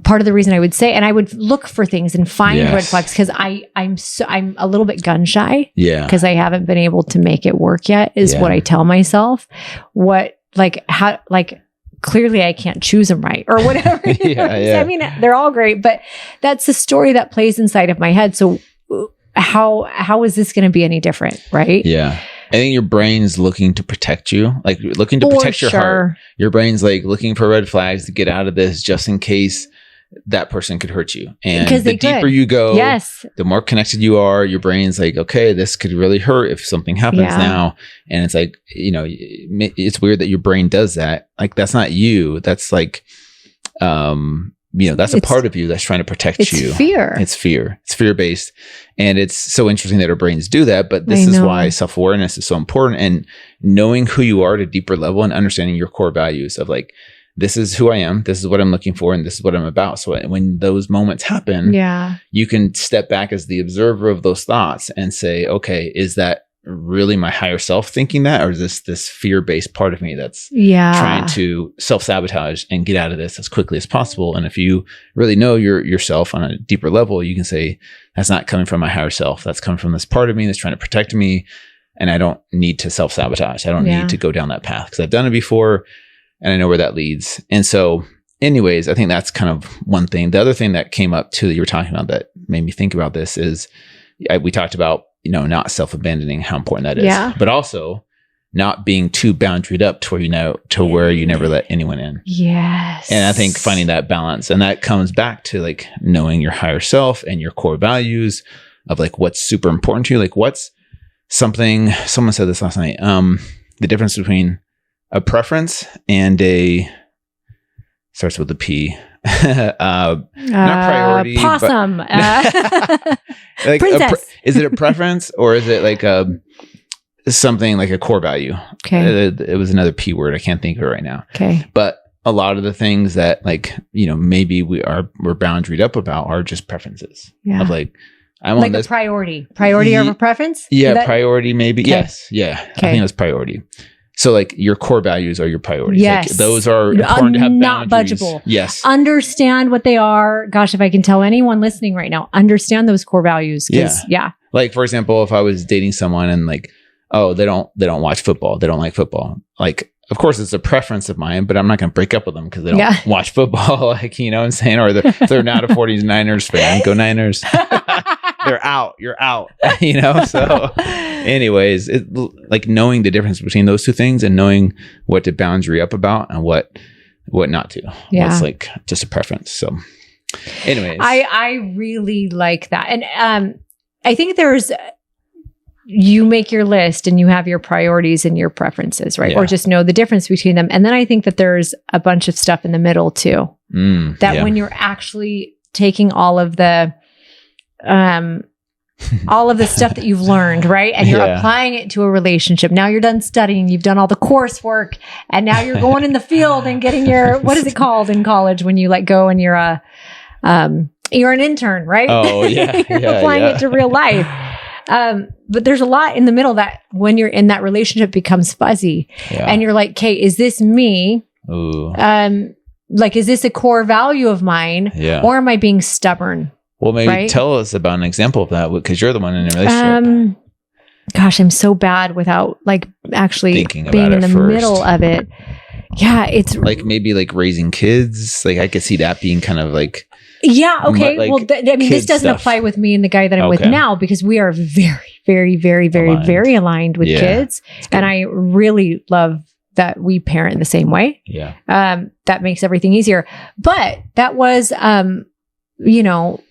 Speaker 1: part of the reason I would say, and I would look for things and find red flags because I'm a little bit gun shy.
Speaker 2: Yeah.
Speaker 1: Because I haven't been able to make it work yet is what I tell myself. Clearly I can't choose them right or whatever. I mean, they're all great, but that's the story that plays inside of my head. So how is this going to be any different? Right.
Speaker 2: Yeah. I think your brain's looking to protect you, like looking to protect your heart. Your brain's like looking for red flags to get out of this just in case that person could hurt you. And the deeper you go, the more connected you are. Your brain's like, okay, this could really hurt if something happens now. And it's like, you know, it's weird that your brain does that. Like, that's not you. That's like, you know, that's a part of you that's trying to protect you.
Speaker 1: Fear.
Speaker 2: It's fear. It's fear-based. And it's so interesting that our brains do that. But this is why self-awareness is so important. And knowing who you are at a deeper level and understanding your core values of like, this is who I am. This is what I'm looking for. And this is what I'm about. So when those moments happen, you can step back as the observer of those thoughts and say, okay, is that really my higher self thinking that, or is this fear-based part of me that's trying to self-sabotage and get out of this as quickly as possible? And if you really know yourself on a deeper level, you can say, that's not coming from my higher self. That's coming from this part of me that's trying to protect me. And I don't need to self-sabotage. I don't need to go down that path because I've done it before and I know where that leads. And so anyways, I think that's kind of one thing. The other thing that came up too that you were talking about that made me think about this is we talked about, you know, not self-abandoning, how important that is, but also not being too boundaried up to where you never let anyone in.
Speaker 1: Yes.
Speaker 2: And I think finding that balance, and that comes back to like knowing your higher self and your core values of like what's super important to you. Like what's something, someone said this last night, the difference between a preference and starts with a P. Not priority.
Speaker 1: Possum.
Speaker 2: Like
Speaker 1: princess.
Speaker 2: Is it a preference or is it like something like a core value?
Speaker 1: Okay.
Speaker 2: It was another P word. I can't think of it right now.
Speaker 1: Okay.
Speaker 2: But a lot of the things that like, you know, maybe we're boundaried up about are just preferences of like, I'm
Speaker 1: like
Speaker 2: on this
Speaker 1: a priority over preference.
Speaker 2: Yeah. Priority maybe.
Speaker 1: Okay.
Speaker 2: Yes. Yeah. Okay. I think it was priority. So like your core values are your priorities. Yes. Like those are important to have
Speaker 1: not
Speaker 2: boundaries.
Speaker 1: Budgeable.
Speaker 2: Yes.
Speaker 1: Understand what they are. Gosh, if I can tell anyone listening right now, understand those core values. Yeah.
Speaker 2: Like for example, if I was dating someone and like, oh, they don't watch football. They don't like football. Like, of course it's a preference of mine, but I'm not going to break up with them because they don't watch football. Like, you know what I'm saying? Or they're not a 40s Niners fan. Go Niners. They're out. You're out. You know? So anyways, like knowing the difference between those two things and knowing what to boundary up about and what not to. Yeah. It's like just a preference. So anyways.
Speaker 1: I really like that. And I think you make your list and you have your priorities and your preferences, right? Yeah. Or just know the difference between them. And then I think that there's a bunch of stuff in the middle too. When you're actually taking all of the stuff that you've learned, right? And you're applying it to a relationship. Now you're done studying, you've done all the coursework, and now you're going in the field and getting your, what is it called in college when you like go and you're an intern, right?
Speaker 2: Oh yeah.
Speaker 1: You're applying it to real life. But there's a lot in the middle that when you're in that relationship becomes fuzzy and you're like, okay, is this me?
Speaker 2: Ooh.
Speaker 1: Like, is this a core value of mine or am I being stubborn?
Speaker 2: Well, maybe tell us about an example of that because you're the one in a relationship.
Speaker 1: Gosh, I'm so bad without like actually being in the middle of it. Yeah. It's
Speaker 2: like maybe like raising kids. Like I could see that being kind of like,
Speaker 1: yeah. Okay. Like, well, I mean, this doesn't apply with me and the guy that I'm with now because we are very, very, very, very, very aligned with kids. And I really love that we parent the same way.
Speaker 2: Yeah.
Speaker 1: That makes everything easier. But that was, you know,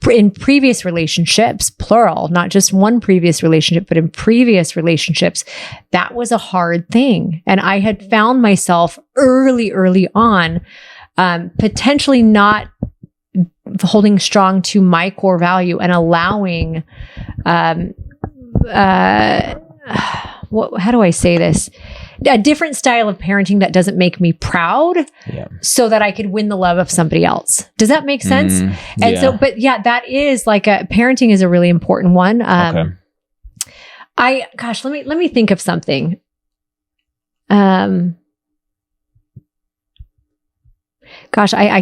Speaker 1: in previous relationships, plural, not just one previous relationship, but in previous relationships, that was a hard thing. And I had found myself early on, potentially not holding strong to my core value and allowing, how do I say this? A different style of parenting that doesn't make me proud so that I could win the love of somebody else. Does that make sense? And so, but yeah, that is like parenting is a really important one. Let me think of something. I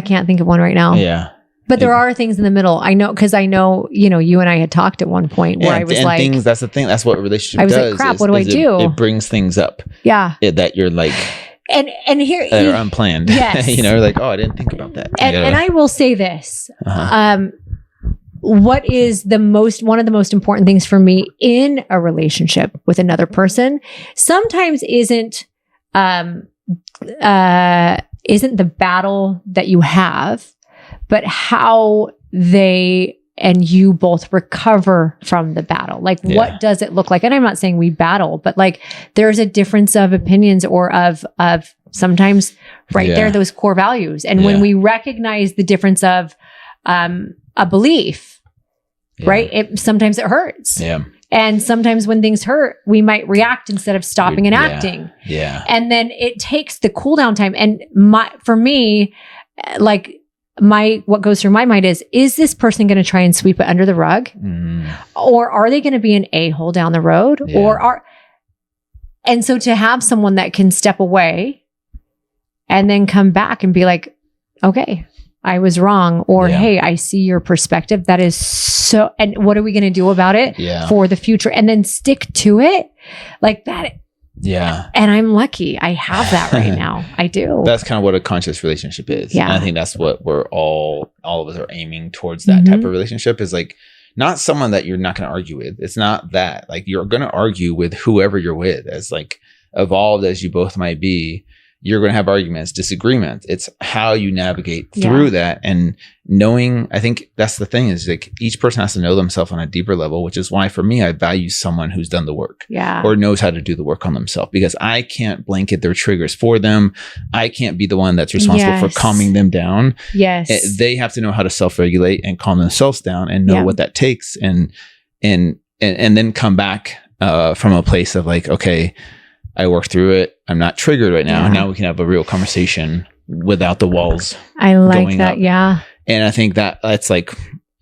Speaker 1: can't think of one right now.
Speaker 2: Yeah.
Speaker 1: But there are things in the middle. I know, because I know, you know, you and I had talked at one point where I was like,
Speaker 2: things, that's the thing. That's what a relationship does.
Speaker 1: I was like, crap, what do I do?
Speaker 2: It brings things up.
Speaker 1: Yeah.
Speaker 2: That you're like,
Speaker 1: and here
Speaker 2: that are unplanned.
Speaker 1: Yes.
Speaker 2: You know, like, oh, I didn't think about that.
Speaker 1: And I will say this, what is one of the most important things for me in a relationship with another person sometimes isn't the battle that you have, but how they and you both recover from the battle. Like, what does it look like? And I'm not saying we battle, but like there's a difference of opinions or of sometimes there, those core values. And when we recognize the difference of a belief, right? Sometimes it hurts. Yeah. And sometimes when things hurt, we might react instead of stopping and acting.
Speaker 2: Yeah.
Speaker 1: And then it takes the cool down time. And for me, like what goes through my mind is this person going to try and sweep it under the rug? Or are they going to be an a-hole down the road? And so to have someone that can step away and then come back and be like, okay, I was wrong, or hey, I see your perspective. That is so, and what are we going to do about it for the future? And then stick to it like that.
Speaker 2: Yeah.
Speaker 1: And I'm lucky I have that right now. I do.
Speaker 2: That's kind of what a conscious relationship is.
Speaker 1: Yeah.
Speaker 2: And I think that's what we're all of us are aiming towards, that type of relationship, is like not someone that you're not going to argue with. It's not that, like, you're going to argue with whoever you're with, as like evolved as you both might be. You're going to have arguments, disagreements. It's how you navigate through that, and knowing, I think that's the thing, is like each person has to know themselves on a deeper level, which is why for me, I value someone who's done the work or knows how to do the work on themselves, because I can't blanket their triggers for them. I can't be the one that's responsible for calming them down.
Speaker 1: Yes.
Speaker 2: They have to know how to self-regulate and calm themselves down and know what that takes, and then come back from a place of like, okay, I worked through it. I'm not triggered right now. Now we can have a real conversation without the walls.
Speaker 1: I like that. Up. Yeah.
Speaker 2: And I think that's like,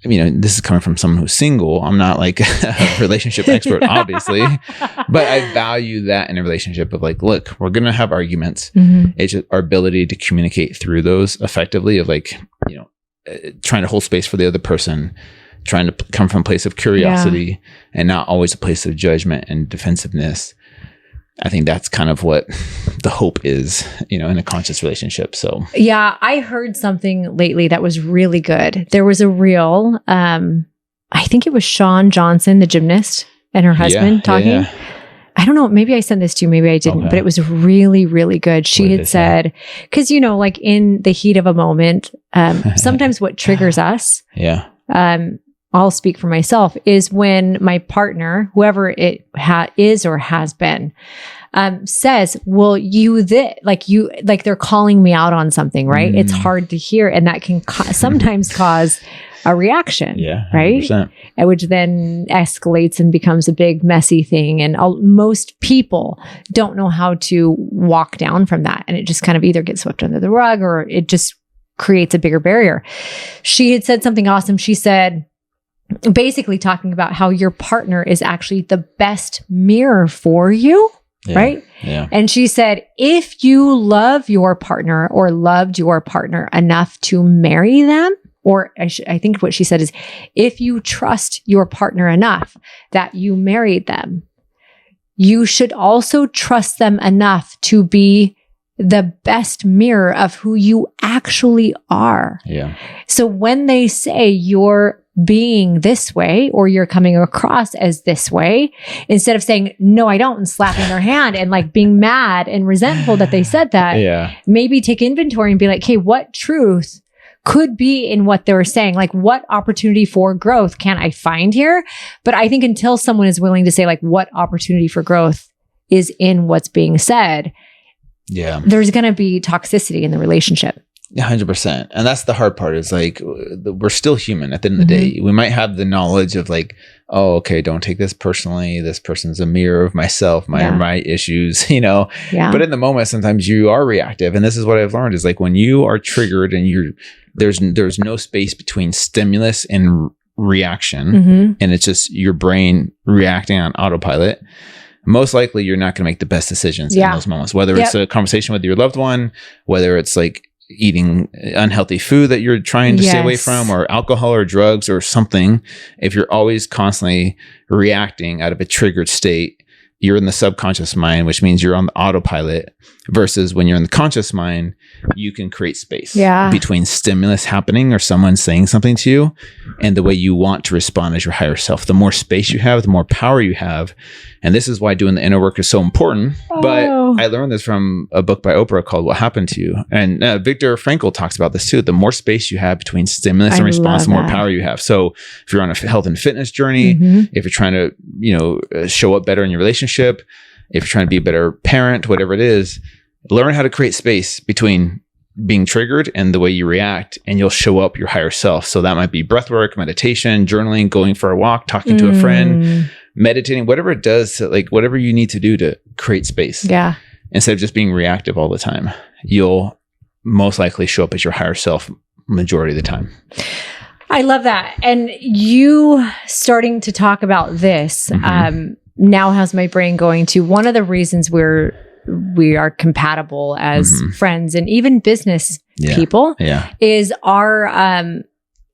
Speaker 2: this is coming from someone who's single. I'm not like a relationship expert, obviously, but I value that in a relationship of like, look, we're going to have arguments. It's just our ability to communicate through those effectively, of like, trying to hold space for the other person, trying to come from a place of curiosity and not always a place of judgment and defensiveness. I think that's kind of what the hope is, in a conscious relationship. So,
Speaker 1: yeah, I heard something lately that was really good. There was a reel, I think it was Shawn Johnson, the gymnast, and her husband talking. I don't know, maybe I sent this to you, maybe I didn't, but it was really, really good. She had said, because, like in the heat of a moment, sometimes what triggers us, I'll speak for myself, is when my partner, whoever it is or has been, says, well, like they're calling me out on something, right? It's hard to hear. And that can sometimes cause a reaction, right? 100%. Which then escalates and becomes a big messy thing. And most people don't know how to walk down from that. And it just kind of either gets swept under the rug or it just creates a bigger barrier. She had said something awesome. She said, basically talking about how your partner is actually the best mirror for you, right? Yeah. And she said, if you love your partner or loved your partner enough to marry them, or I think what she said is, if you trust your partner enough that you married them, you should also trust them enough to be the best mirror of who you actually are. Yeah. So when they say you're being this way or you're coming across as this way, instead of saying, no, I don't, and slapping their hand and like being mad and resentful that they said that, maybe take inventory and be like, hey, what truth could be in what they were saying? Like, what opportunity for growth can I find here? But I think until someone is willing to say like, what opportunity for growth is in what's being said, there's going to be toxicity in the relationship.
Speaker 2: 100%. And that's the hard part, is like, we're still human at the end of the day. We might have the knowledge of like, oh, okay, don't take this personally. This person's a mirror of myself, my issues, but in the moment, sometimes you are reactive. And this is what I've learned, is like when you are triggered and there's no space between stimulus and reaction, and it's just your brain reacting on autopilot, most likely you're not going to make the best decisions in those moments, whether it's a conversation with your loved one, whether it's like eating unhealthy food that you're trying to stay away from, or alcohol or drugs or something. If you're always constantly reacting out of a triggered state, you're in the subconscious mind, which means you're on the autopilot, versus when you're in the conscious mind, you can create space between stimulus happening or someone saying something to you and the way you want to respond as your higher self. The more space you have, the more power you have. And this is why doing the inner work is so important. But I learned this from a book by Oprah called What Happened to You. And Viktor Frankl talks about this too. The more space you have between stimulus and response, the more power you have. So if you're on a health and fitness journey, if you're trying to, show up better in your relationship, if you're trying to be a better parent, whatever it is, learn how to create space between being triggered and the way you react, and you'll show up your higher self. So that might be breath work, meditation, journaling, going for a walk, talking to a friend, meditating, whatever it does, to whatever you need to do to create space.
Speaker 1: Yeah.
Speaker 2: Instead of just being reactive all the time, you'll most likely show up as your higher self majority of the time. I
Speaker 1: love that. And you starting to talk about this now has my brain going to one of the reasons we are compatible as friends and even business people is our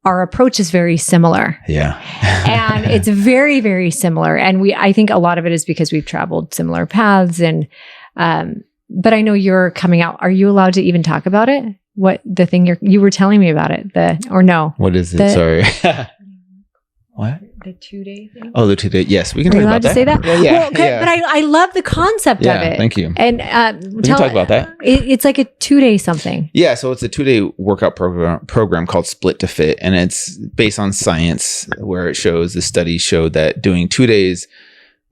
Speaker 1: approach is very similar.
Speaker 2: Yeah.
Speaker 1: And it's very, very similar. And I think a lot of it is because we've traveled similar paths. And, but I know you're coming out. Are you allowed to even talk about it? What the thing you were telling me about it, or no?
Speaker 2: What is it? Sorry. What?
Speaker 1: The 2-day thing?
Speaker 2: Oh, the 2-day. Yes, we can talk about that.
Speaker 1: Are you allowed to say that?
Speaker 2: Yeah.
Speaker 1: But I love the concept of it.
Speaker 2: Thank you.
Speaker 1: And
Speaker 2: we can talk about that.
Speaker 1: It's like a 2-day something.
Speaker 2: Yeah, so it's a 2-day workout program called Split to Fit, and it's based on science, where it shows the studies showed that doing 2 days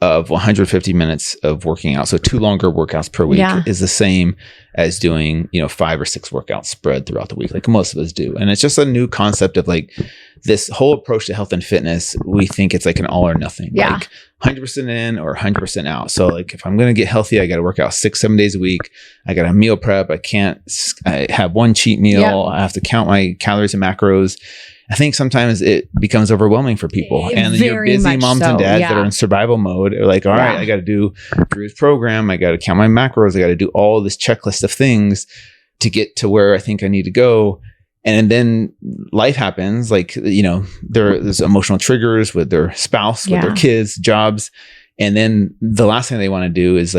Speaker 2: of 150 minutes of working out, so 2 longer workouts per week, is the same as doing 5 or 6 workouts spread throughout the week, like most of us do. And it's just a new concept of this whole approach to health and fitness. We think it's like an all or nothing, like 100% in or 100% out. So if I'm going to get healthy, I got to work out 6-7 days a week. I got to meal prep. I have one cheat meal. I have to count my calories and macros. I think sometimes it becomes overwhelming for people, and you're busy moms and dads that are in survival mode are like, all right, I got to do Drew's program. I got to count my macros. I got to do all this checklist of things to get to where I think I need to go. And then life happens, there's emotional triggers with their spouse, with their kids, jobs. And then the last thing they want to do is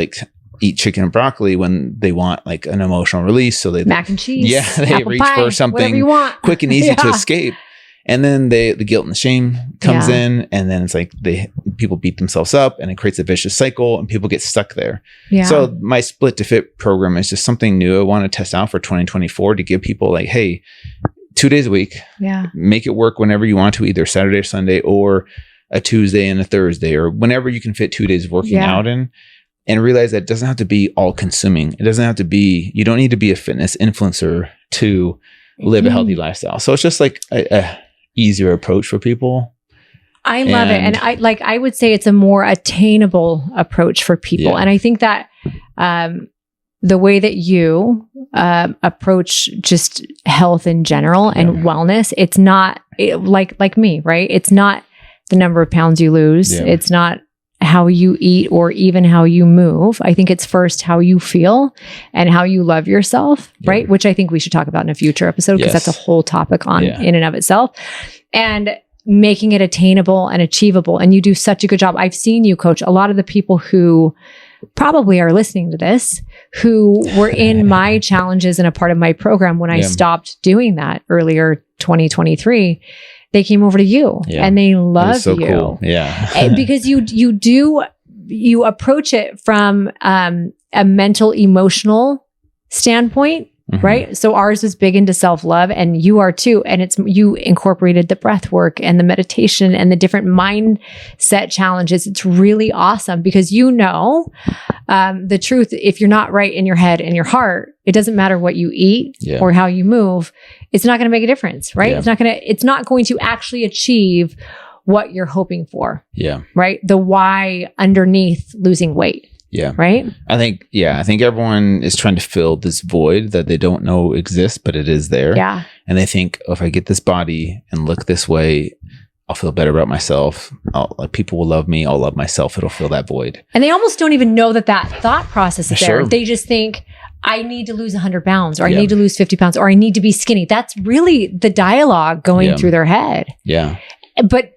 Speaker 2: eat chicken and broccoli when they want an emotional release. So they
Speaker 1: mac and cheese.
Speaker 2: Yeah. They reach for something quick and easy to escape. And then the guilt and the shame comes in, and then it's people beat themselves up, and it creates a vicious cycle, and people get stuck there. Yeah. So my Split to Fit program is just something new I want to test out for 2024 to give people hey, 2 days a week, make it work whenever you want to, either Saturday or Sunday, or a Tuesday and a Thursday, or whenever you can fit 2 days of working out in. And realize that it doesn't have to be all consuming. It doesn't have to be, you don't need to be a fitness influencer to live a healthy lifestyle. So it's just a easier approach for people.
Speaker 1: I love it. And I would say it's a more attainable approach for people. Yeah. And I think that the way that you approach just health in general and wellness, it's not like me, right? It's not the number of pounds you lose. Yeah. It's not how you eat or even how you move. I think it's first how you feel and how you love yourself, right? Which I think we should talk about in a future episode, because that's a whole topic on in and of itself. And making it attainable and achievable. And you do such a good job. I've seen you coach a lot of the people who probably are listening to this, who were in my challenges and a part of my program when I stopped doing that earlier 2023. They came over to you and they love you.
Speaker 2: Cool. Yeah.
Speaker 1: Because you approach it from a mental, emotional standpoint, right? So ours is big into self-love, and you are too. And you incorporated the breath work and the meditation and the different mindset challenges. It's really awesome because the truth, if you're not right in your head and your heart, it doesn't matter what you eat or how you move. It's not going to make a difference, right? Yeah. It's not going to actually achieve what you're hoping for.
Speaker 2: Yeah.
Speaker 1: Right? The why underneath losing weight.
Speaker 2: Yeah.
Speaker 1: Right?
Speaker 2: I think everyone is trying to fill this void that they don't know exists, but it is there.
Speaker 1: Yeah.
Speaker 2: And they think, if I get this body and look this way, I'll feel better about myself. People will love me. I'll love myself. It'll fill that void.
Speaker 1: And they almost don't even know that thought process is there. They just think, I need to lose 100 pounds, or I need to lose 50 pounds, or I need to be skinny. That's really the dialogue going through their head.
Speaker 2: Yeah.
Speaker 1: But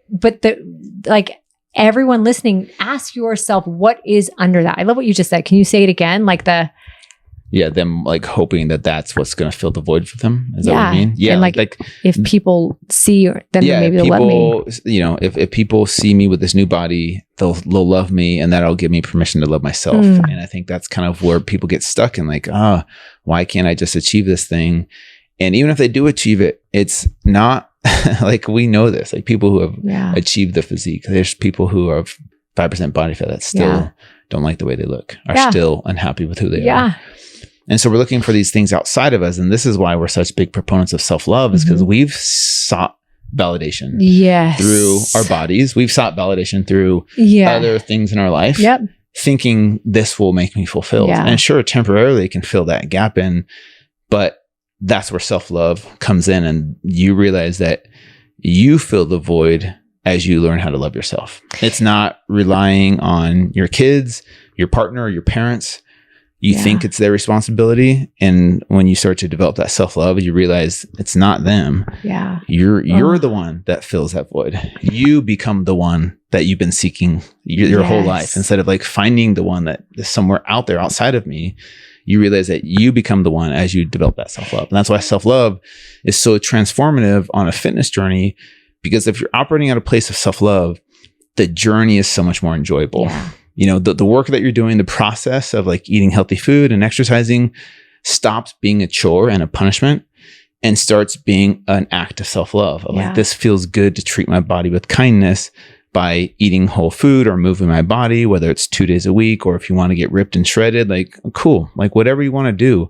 Speaker 1: everyone listening, ask yourself, what is under that? I love what you just said. Can you say it again?
Speaker 2: them like hoping that that's what's going to fill the void for them. Is that what you mean? Yeah.
Speaker 1: And like if people see, then maybe they'll love me.
Speaker 2: You know, if people see me with this new body, they'll love me, and that'll give me permission to love myself. And I think that's kind of where people get stuck in, like, why can't I just achieve this thing? And even if they do achieve it, it's not like, we know this, like people who have achieved the physique, there's people who have 5% body fat that still don't like the way they look, are still unhappy with who they are. And so we're looking for these things outside of us. And this is why we're such big proponents of self-love, is because we've sought validation through our bodies. We've sought validation through other things in our life, thinking this will make me fulfilled. And sure, temporarily it can fill that gap in, but that's where self-love comes in. And you realize that you fill the void as you learn how to love yourself. It's not relying on your kids, your partner, or your parents. You think it's their responsibility. And when you start to develop that self-love, you realize it's not them. You're the one that fills that void. You become the one that you've been seeking your whole life. Instead of like finding the one that is somewhere out there outside of me, you realize that you become the one as you develop that self-love. And that's why self-love is so transformative on a fitness journey, because if you're operating at a place of self-love, the journey is so much more enjoyable. You know, the work that you're doing, the process of like eating healthy food and exercising stops being a chore and a punishment and starts being an act of self-love. Like, this feels good to treat my body with kindness by eating whole food or moving my body, whether it's 2 days a week, or if you want to get ripped and shredded, like, cool, like whatever you want to do.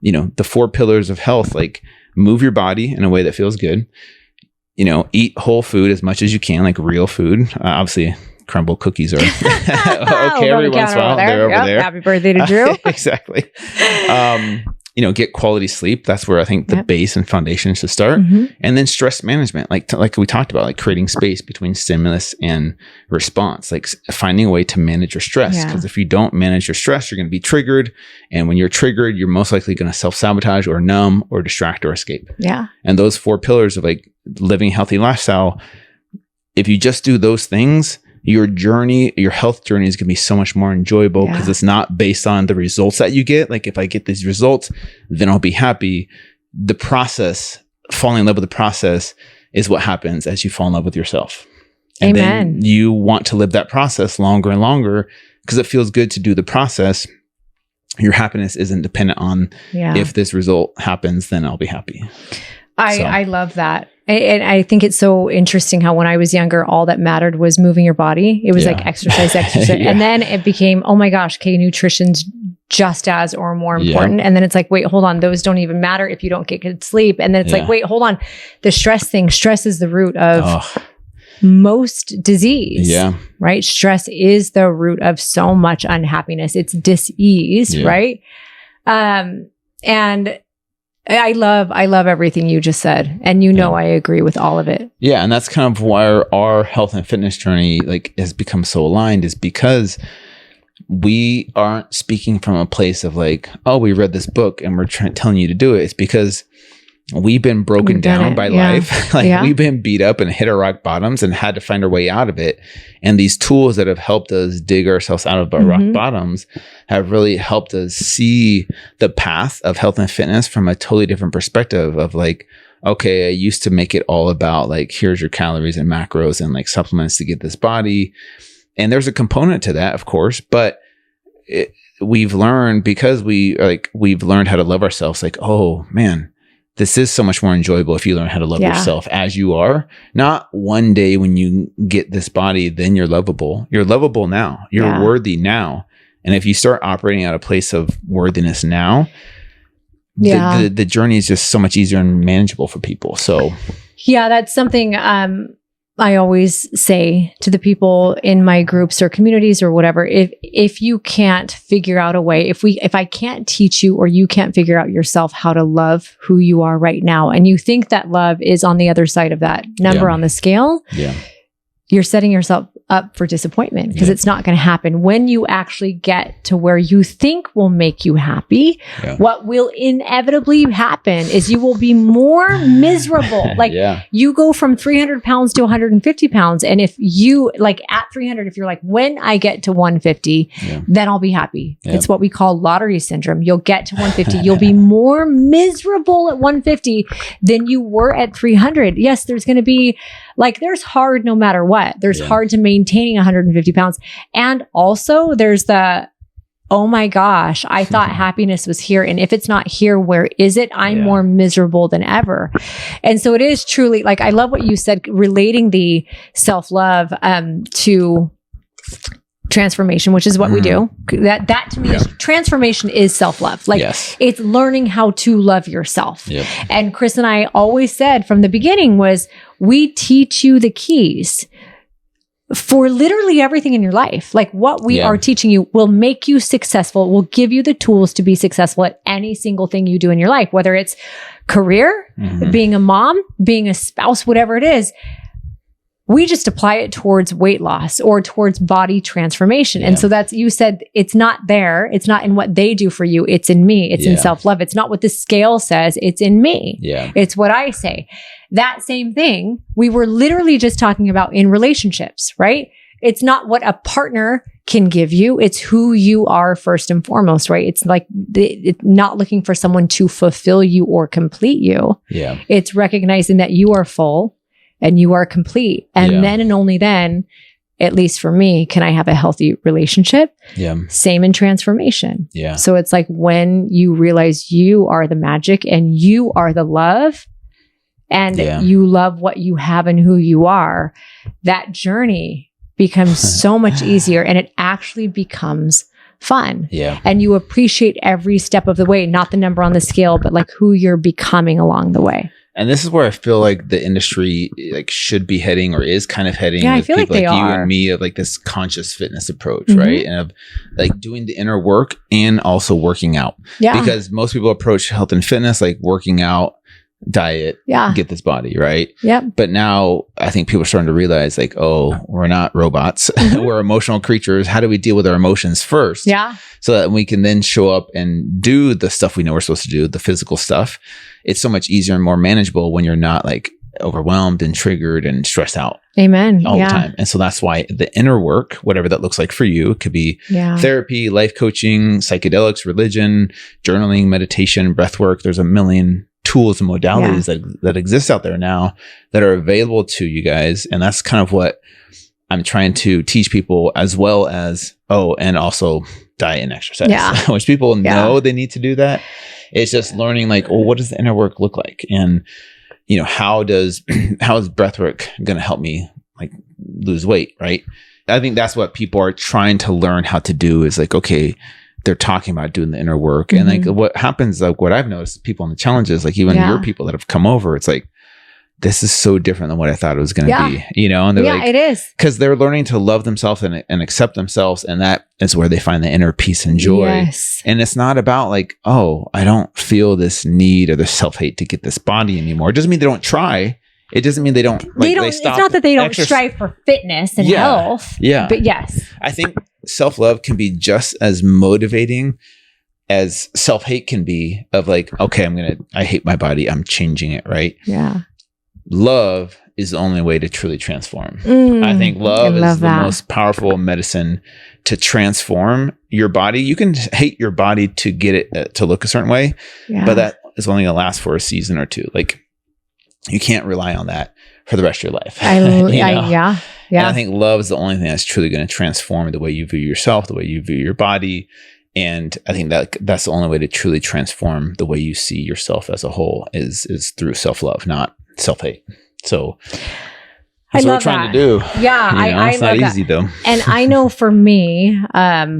Speaker 2: You know, the 4 pillars of health, like move your body in a way that feels good, you know, eat whole food as much as you can, like real food. Obviously, crumble cookies are okay every once in a while. They're over there.
Speaker 1: Happy birthday to Drew.
Speaker 2: Exactly. You know, get quality sleep. That's where I think the base and foundation should start. And then stress management, like we talked about, like creating space between stimulus and response, like finding a way to manage your stress. Because if you don't manage your stress, you're going to be triggered. And when you're triggered, you're most likely going to self-sabotage or numb or distract or escape. And those 4 pillars of like living a healthy lifestyle, if you just do those things, your journey, your health journey is going to be so much more enjoyable, because it's not based on the results that you get. Like, if I get these results, then I'll be happy. The process, falling in love with the process, is what happens as you fall in love with yourself. And then you want to live that process longer and longer, because it feels good to do the process. Your happiness isn't dependent on if this result happens, then I'll be happy.
Speaker 1: I love that. And I think it's so interesting how when I was younger, all that mattered was moving your body. It was like exercise. And then it became, oh my gosh, okay, nutrition's just as or more important. And then it's like, wait, hold on. Those don't even matter if you don't get good sleep. And then it's like, wait, hold on. The stress thing, stress is the root of most disease, right? Stress is the root of so much unhappiness. It's dis-ease, right? And I love everything you just said. And I agree with all of it.
Speaker 2: Yeah. And that's kind of why our health and fitness journey like has become so aligned, is because we aren't speaking from a place of like, oh, we read this book and we're telling you to do it. It's because we've been broken down by life. We've been beat up and hit our rock bottoms and had to find our way out of it. And these tools that have helped us dig ourselves out of our rock bottoms have really helped us see the path of health and fitness from a totally different perspective of like, okay, I used to make it all about like, here's your calories and macros and like supplements to get this body. And there's a component to that, of course, but we've learned, because we've learned how to love ourselves, like, oh man, this is so much more enjoyable if you learn how to love yourself as you are. Not one day when you get this body, then you're lovable. You're lovable now. You're worthy now. And if you start operating at a place of worthiness now, the journey is just so much easier and manageable for people. So
Speaker 1: that's something I always say to the people in my groups or communities or whatever, if you can't figure out a way, if I can't teach you or you can't figure out yourself how to love who you are right now, and you think that love is on the other side of that number on the scale, you're setting yourself up for disappointment because it's not going to happen. When you actually get to where you think will make you happy, what will inevitably happen is you will be more miserable. Like you go from 300 pounds to 150 pounds. And if you like at 300, if you're like, when I get to 150, then I'll be happy. It's what we call lottery syndrome. You'll get to 150. You'll be more miserable at 150 than you were at 300. Yes, there's going to be like, there's hard no matter what. There's hard to maintaining 150 pounds. And also there's the, oh my gosh, I thought happiness was here. And if it's not here, where is it? I'm more miserable than ever. And so it is truly like, I love what you said, relating the self-love to transformation, which is what we do. That to me is transformation is self-love. Like it's learning how to love yourself. And Chris and I always said from the beginning was, we teach you the keys for literally everything in your life. Like what we are teaching you will make you successful, will give you the tools to be successful at any single thing you do in your life, whether it's career, being a mom, being a spouse, whatever it is. We just apply it towards weight loss or towards body transformation. And so that's, you said, it's not there. It's not in what they do for you. It's in me. It's in self-love. It's not what the scale says. It's in me. It's what I say. That same thing, we were literally just talking about in relationships, right? It's not what a partner can give you. It's who you are first and foremost, right? It's like it's not looking for someone to fulfill you or complete you. It's recognizing that you are full and you are complete. And then and only then, at least for me, can I have a healthy relationship? Same in transformation. So it's like when you realize you are the magic and you are the love and you love what you have and who you are, that journey becomes so much easier and it actually becomes fun. And you appreciate every step of the way, not the number on the scale, but like who you're becoming along the way.
Speaker 2: And this is where I feel like the industry like should be heading or is kind of heading.
Speaker 1: I feel
Speaker 2: people
Speaker 1: like they
Speaker 2: you
Speaker 1: are.
Speaker 2: And me of like this conscious fitness approach, right? And of like doing the inner work and also working out. Because most people approach health and fitness like working out, diet, get this body, right? But now I think people are starting to realize like, oh, we're not robots. We're emotional creatures. How do we deal with our emotions first? So that we can then show up and do the stuff we know we're supposed to do, the physical stuff. It's so much easier and more manageable when you're not like overwhelmed and triggered and stressed out.
Speaker 1: Amen.
Speaker 2: All the time. And so that's why the inner work, whatever that looks like for you, could be therapy, life coaching, psychedelics, religion, journaling, meditation, breath work. There's a million tools and modalities that exist out there now that are available to you guys. And that's kind of what I'm trying to teach people, as well as, and also diet and exercise, which people know they need to do that. It's just learning like, what does the inner work look like? And, you know, how is breath work going to help me like lose weight? Right. I think that's what people are trying to learn how to do is like, okay, they're talking about doing the inner work. And like what happens, like what I've noticed people in the challenges, like even your people that have come over, it's like, this is so different than what I thought it was going to be, you know? And they're like,
Speaker 1: it is.
Speaker 2: Because they're learning to love themselves and accept themselves. And that is where they find the inner peace and joy. And it's not about like, oh, I don't feel this need or this self-hate to get this body anymore. It doesn't mean they don't try. It doesn't mean they don't. Like, they stop.
Speaker 1: It's not that they don't strive for fitness and health. But yes.
Speaker 2: I think self-love can be just as motivating as self-hate can be of like, okay, I hate my body. I'm changing it. Right. Love is the only way to truly transform. I think love is the most powerful medicine to transform your body. You can hate your body to get it to look a certain way, but that is only going to last for a season or two. Like you can't rely on that for the rest of your life. And I think love is the only thing that's truly going to transform the way you view yourself, the way you view your body. And I think that's the only way to truly transform the way you see yourself as a whole is through self-love, not self-hate. So that's what we're trying to do.
Speaker 1: I
Speaker 2: it's not easy though.
Speaker 1: And I know for me, well,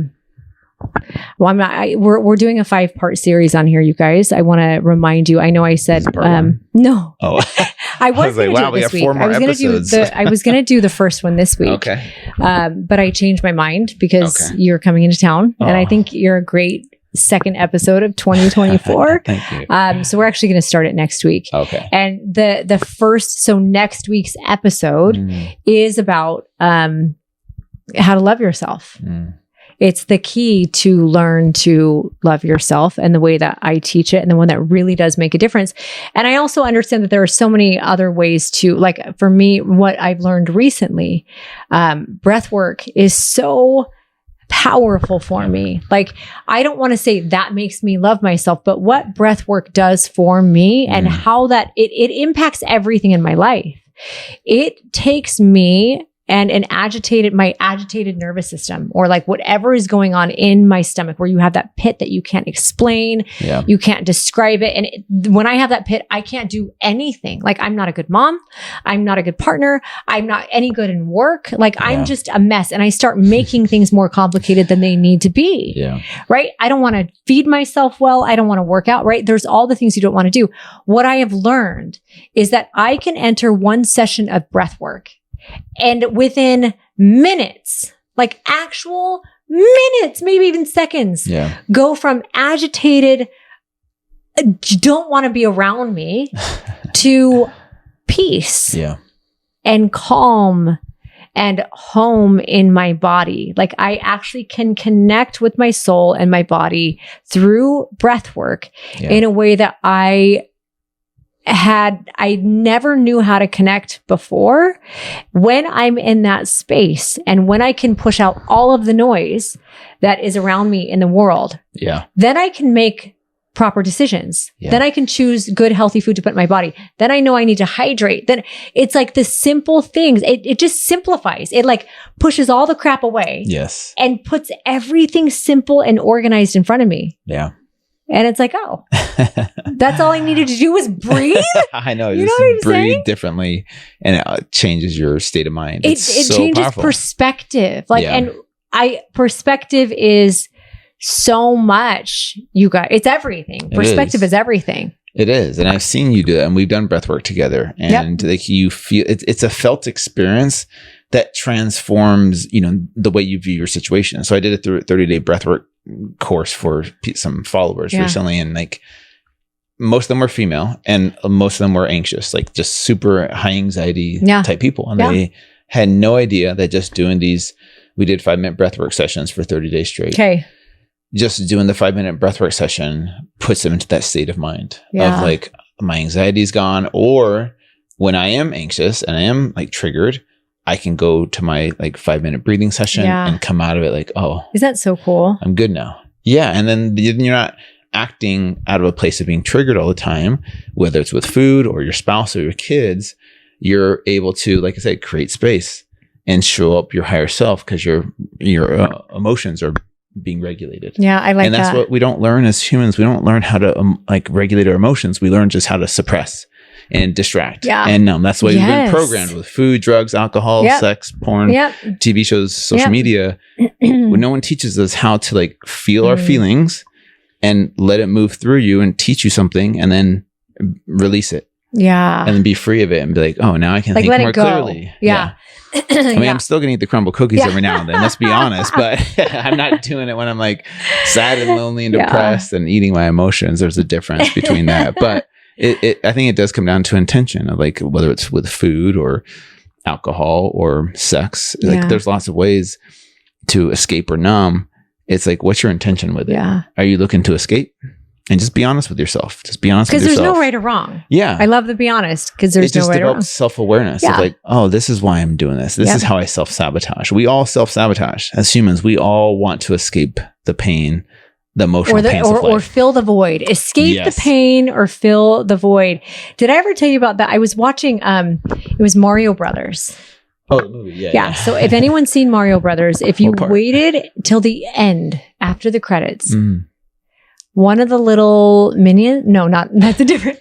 Speaker 1: we're doing a 5-part series on here, you guys. I want to remind you, I know I said, no. I was like, wow, we have 4 more episodes. I was going to do the first one this week. Okay. But I changed my mind because you're coming into town and I think you're a great second episode of 2024.
Speaker 2: Thank you.
Speaker 1: So we're actually going to start it next week.
Speaker 2: Okay.
Speaker 1: And the first, so next week's episode is about, how to love yourself. It's the key to learn to love yourself, and the way that I teach it, and the one that really does make a difference. And I also understand that there are so many other ways to, like, for me, what I've learned recently, breath work is so powerful for me. Like, I don't want to say that makes me love myself, but what breath work does for me and how that it impacts everything in my life. It takes me and my agitated nervous system, or like whatever is going on in my stomach, where you have that pit that you can't explain, you can't describe it. And when I have that pit, I can't do anything. Like, I'm not a good mom. I'm not a good partner. I'm not any good in work. Like, I'm just a mess. And I start making things more complicated than they need to be. Right? I don't want to feed myself well. I don't want to work out, right? There's all the things you don't want to do. What I have learned is that I can enter one session of breath work, and within minutes, like actual minutes, maybe even seconds, go from agitated, don't want to be around me, to peace and calm and home in my body. Like, I actually can connect with my soul and my body through breath work in a way that I never knew how to connect before. When I'm in that space, and when I can push out all of the noise that is around me in the world, then I can make proper decisions. Then I can choose good, healthy food to put in my body. Then I know I need to hydrate. Then it's like the simple things. It just simplifies. It like pushes all the crap away. And puts everything simple and organized in front of me. And it's like, oh, that's all I needed to do was breathe.
Speaker 2: I know.
Speaker 1: You
Speaker 2: just
Speaker 1: know what I'm
Speaker 2: breathe
Speaker 1: saying?
Speaker 2: differently, and it changes your state of mind.
Speaker 1: It
Speaker 2: so
Speaker 1: changes
Speaker 2: powerful.
Speaker 1: perspective. Like, and perspective is so much, you guys. It's everything. Perspective is everything.
Speaker 2: It is. And I've seen you do that, and we've done breath work together, and like, you feel it's a felt experience that transforms, the way you view your situation. So I did a 30-day breathwork course for some followers recently, and like, most of them were female, and most of them were anxious, like just super high anxiety type people. And they had no idea that just doing these, we did 5-minute breathwork sessions for 30 days straight. Just doing the 5-minute breathwork session puts them into that state of mind of like, my anxiety is gone, or when I am anxious and I am like triggered, I can go to my like 5-minute breathing session and come out of it like, oh,
Speaker 1: is that so cool?
Speaker 2: I'm good now. And then you're not acting out of a place of being triggered all the time, whether it's with food or your spouse or your kids. You're able to, like I said, create space and show up your higher self, because your emotions are being regulated.
Speaker 1: I like that.
Speaker 2: And that's what we don't learn as humans. We don't learn how to like regulate our emotions. We learn just how to suppress and distract and numb. That's why we've been programmed with food, drugs, alcohol, sex, porn, TV shows, social media. When no one teaches us how to like feel our feelings and let it move through you and teach you something, and then release it. And then be free of it and be like, oh, now I can
Speaker 1: like,
Speaker 2: think
Speaker 1: let
Speaker 2: more
Speaker 1: it go.
Speaker 2: Clearly. I mean, I'm still going to eat the crumble cookies every now and then, let's be honest, but I'm not doing it when I'm like sad and lonely and depressed and eating my emotions. There's a difference between that. But I think it does come down to intention of like, whether it's with food or alcohol or sex, like there's lots of ways to escape or numb. It's like, what's your intention with it? Are you looking to escape? And just be honest with yourself. Just be honest with yourself.
Speaker 1: Because there's no right or wrong.
Speaker 2: Yeah.
Speaker 1: I love to be honest, because there's no right or wrong. It just develops
Speaker 2: self-awareness. Of like, oh, this is why I'm doing this. This is how I self-sabotage. We all self-sabotage as humans. We all want to escape the pain, the emotional pains of life.
Speaker 1: Or fill the void. Escape the pain or fill the void. Did I ever tell you about that? I was watching, it was Mario Brothers.
Speaker 2: Oh, the movie. Yeah.
Speaker 1: So if anyone's seen Mario Brothers, if you waited till the end after the credits, one of the little minions, that's a different,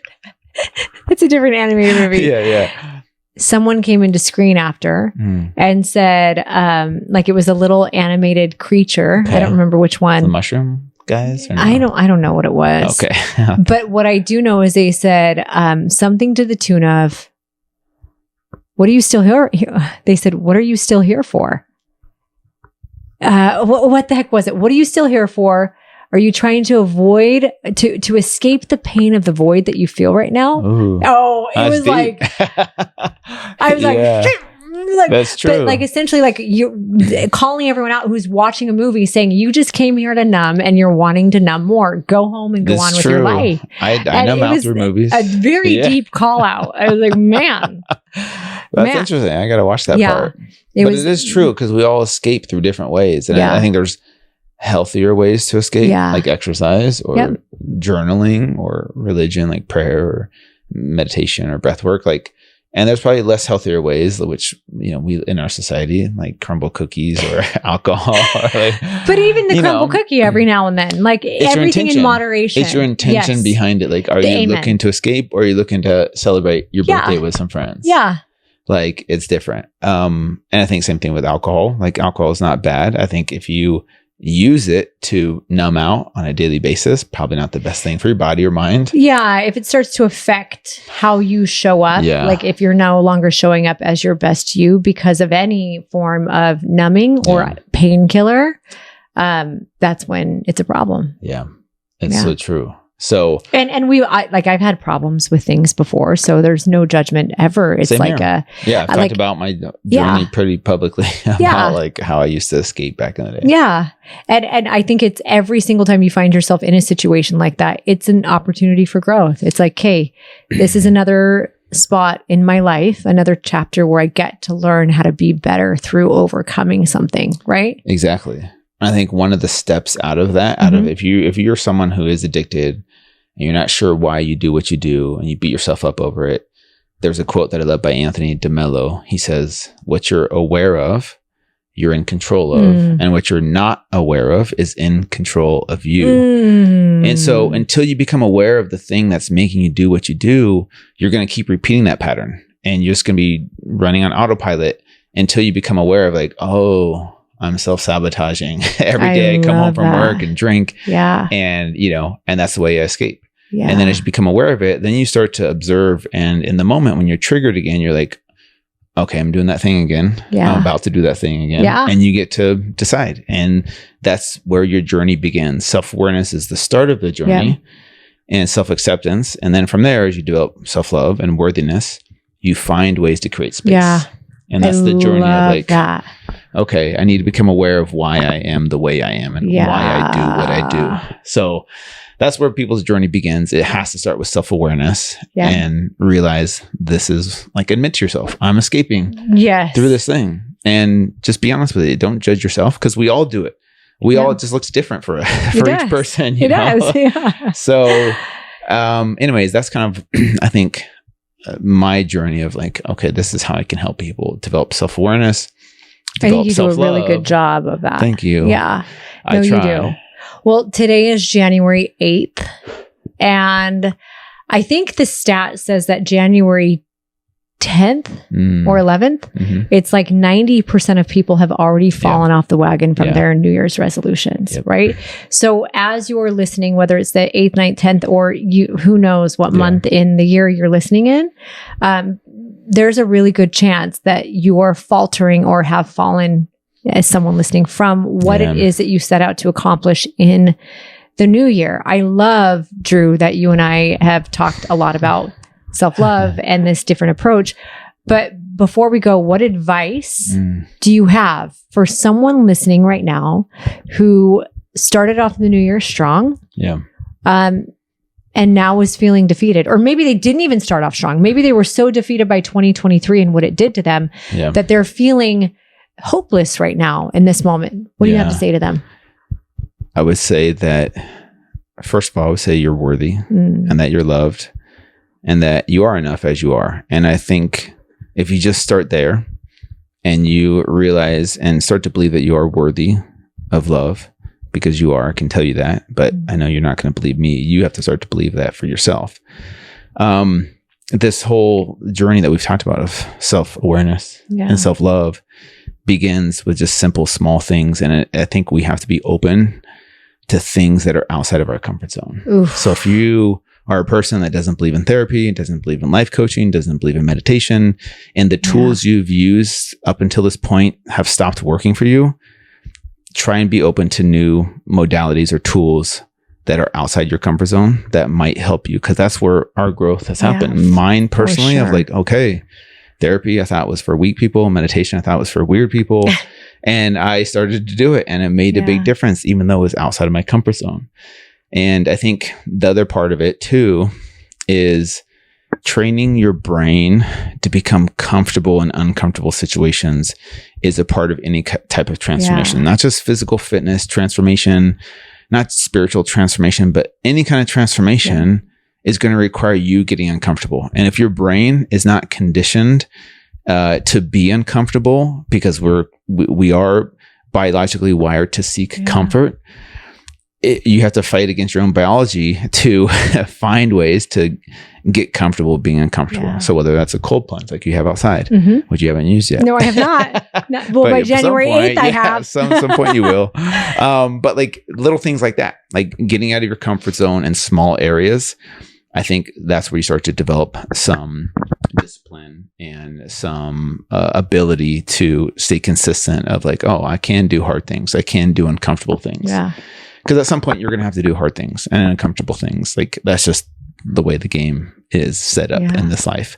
Speaker 1: it's a different animated movie. Someone came into screen after and said, like, it was a little animated creature. I don't remember which one.
Speaker 2: The mushroom guys? Or no?
Speaker 1: I don't know what it was.
Speaker 2: Okay.
Speaker 1: But what I do know is they said something to the tune of, what are you still here? They said, what are you still here for? What the heck was it? What are you still here for? Are you trying to avoid, to escape the pain of the void that you feel right now?
Speaker 2: Ooh,
Speaker 1: it was deep. Like, I was like, like,
Speaker 2: that's true.
Speaker 1: But like essentially like you're calling everyone out who's watching a movie saying you just came here to numb and you're wanting to numb more. Go home and go on with your life.
Speaker 2: I numb out through movies.
Speaker 1: A very deep call out. I was like, man.
Speaker 2: That's interesting. I got to watch that part. It is true because we all escape through different ways. And I think there's healthier ways to escape, like exercise or journaling or religion, like prayer or meditation or breath work. Like, and there's probably less healthier ways, which, you know, we in our society, like crumble cookies or alcohol.
Speaker 1: But even the crumble cookie every now and then, like everything in moderation.
Speaker 2: It's your intention behind it. Like, are you looking to escape or are you looking to celebrate your birthday with some friends?
Speaker 1: Yeah.
Speaker 2: Like it's different. And I think same thing with alcohol. Like alcohol is not bad. I think if you use it to numb out on a daily basis, probably not the best thing for your body or mind. Yeah.
Speaker 1: If it starts to affect how you show up, like if you're no longer showing up as your best you because of any form of numbing or painkiller, that's when it's a problem.
Speaker 2: Yeah. It's so true. So,
Speaker 1: and I've had problems with things before, so there's no judgment ever. It's like
Speaker 2: I've talked about my journey pretty publicly about like how I used to escape back in the day.
Speaker 1: Yeah. And I think it's every single time you find yourself in a situation like that, it's an opportunity for growth. It's like, hey, this is another spot in my life, another chapter where I get to learn how to be better through overcoming something, right?
Speaker 2: Exactly. I think one of the steps out of that, if you're someone who is addicted and you're not sure why you do what you do and you beat yourself up over it, there's a quote that I love by Anthony DeMello. He says, what you're aware of, you're in control of, and what you're not aware of is in control of you. And so until you become aware of the thing that's making you do what you do, you're going to keep repeating that pattern and you're just going to be running on autopilot until you become aware of like, oh, I'm self-sabotaging. Every day I come home from work and drink. Yeah. And, you know, and that's the way I escape. Yeah. And then as you become aware of it, then you start to observe. And in the moment when you're triggered again, you're like, okay, I'm doing that thing again. Yeah. I'm about to do that thing again. Yeah. And you get to decide. And that's where your journey begins. Self-awareness is the start of the journey and self-acceptance. And then from there, as you develop self-love and worthiness, you find ways to create space. Yeah. And that's the journey of like, okay, I need to become aware of why I am the way I am and why I do what I do. So that's where people's journey begins. It has to start with self-awareness and realize this is like, admit to yourself, I'm escaping through this thing. And just be honest with it. Don't judge yourself because we all do it. We all, it just looks different for each person. You know? Does. Yeah. So anyways, that's kind of, I think, my journey of like, okay, this is how I can help people develop self-awareness.
Speaker 1: I think you do a really good job of that.
Speaker 2: Thank you.
Speaker 1: Yeah. No, you do. Well, today is January 8th. And I think the stat says that January 10th or 11th, it's like 90% of people have already fallen off the wagon from their New Year's resolutions, right? So as you're listening, whether it's the 8th, 9th, 10th, or who knows what month in the year you're listening in, there's a really good chance that you're faltering or have fallen as someone listening from what it is that you set out to accomplish in the new year. I love, Drew, that you and I have talked a lot about self-love and this different approach. But before we go, what advice do you have for someone listening right now who started off the new year strong? Yeah. And now is feeling defeated, or maybe they didn't even start off strong. Maybe they were so defeated by 2023 and what it did to them that they're feeling hopeless right now in this moment. What do you have to say to them?
Speaker 2: I would say that, first of all, I would say you're worthy and that you're loved and that you are enough as you are. And I think if you just start there and you realize and start to believe that you are worthy of love, because you are, I can tell you that, but I know you're not going to believe me. You have to start to believe that for yourself. This whole journey that we've talked about of self-awareness and self-love begins with just simple, small things. And I think we have to be open to things that are outside of our comfort zone. Oof. So if you are a person that doesn't believe in therapy, doesn't believe in life coaching, doesn't believe in meditation, and the tools you've used up until this point have stopped working for you, try and be open to new modalities or tools that are outside your comfort zone that might help you. Because that's where our growth has happened. Mine personally, of like, okay, Therapy, I thought was for weak people. Meditation, I thought was for weird people. And I started to do it, and it made a big difference, even though it was outside of my comfort zone. And I think the other part of it too is training your brain to become comfortable in uncomfortable situations is a part of any type of transformation, not just physical fitness transformation, not spiritual transformation, but any kind of transformation is going to require you getting uncomfortable. And if your brain is not conditioned to be uncomfortable, because we are biologically wired to seek comfort, you have to fight against your own biology to find ways to get comfortable being uncomfortable. So whether that's a cold plunge like you have outside, which you haven't used yet.
Speaker 1: No, I have not. Well, by January 8th, I have.
Speaker 2: Some point you will. But like little things like that, like getting out of your comfort zone in small areas, I think that's where you start to develop some discipline and some ability to stay consistent of like, oh, I can do hard things. I can do uncomfortable things. Yeah. Because at some point you're going to have to do hard things and uncomfortable things. Like that's just the way the game is set up in this life.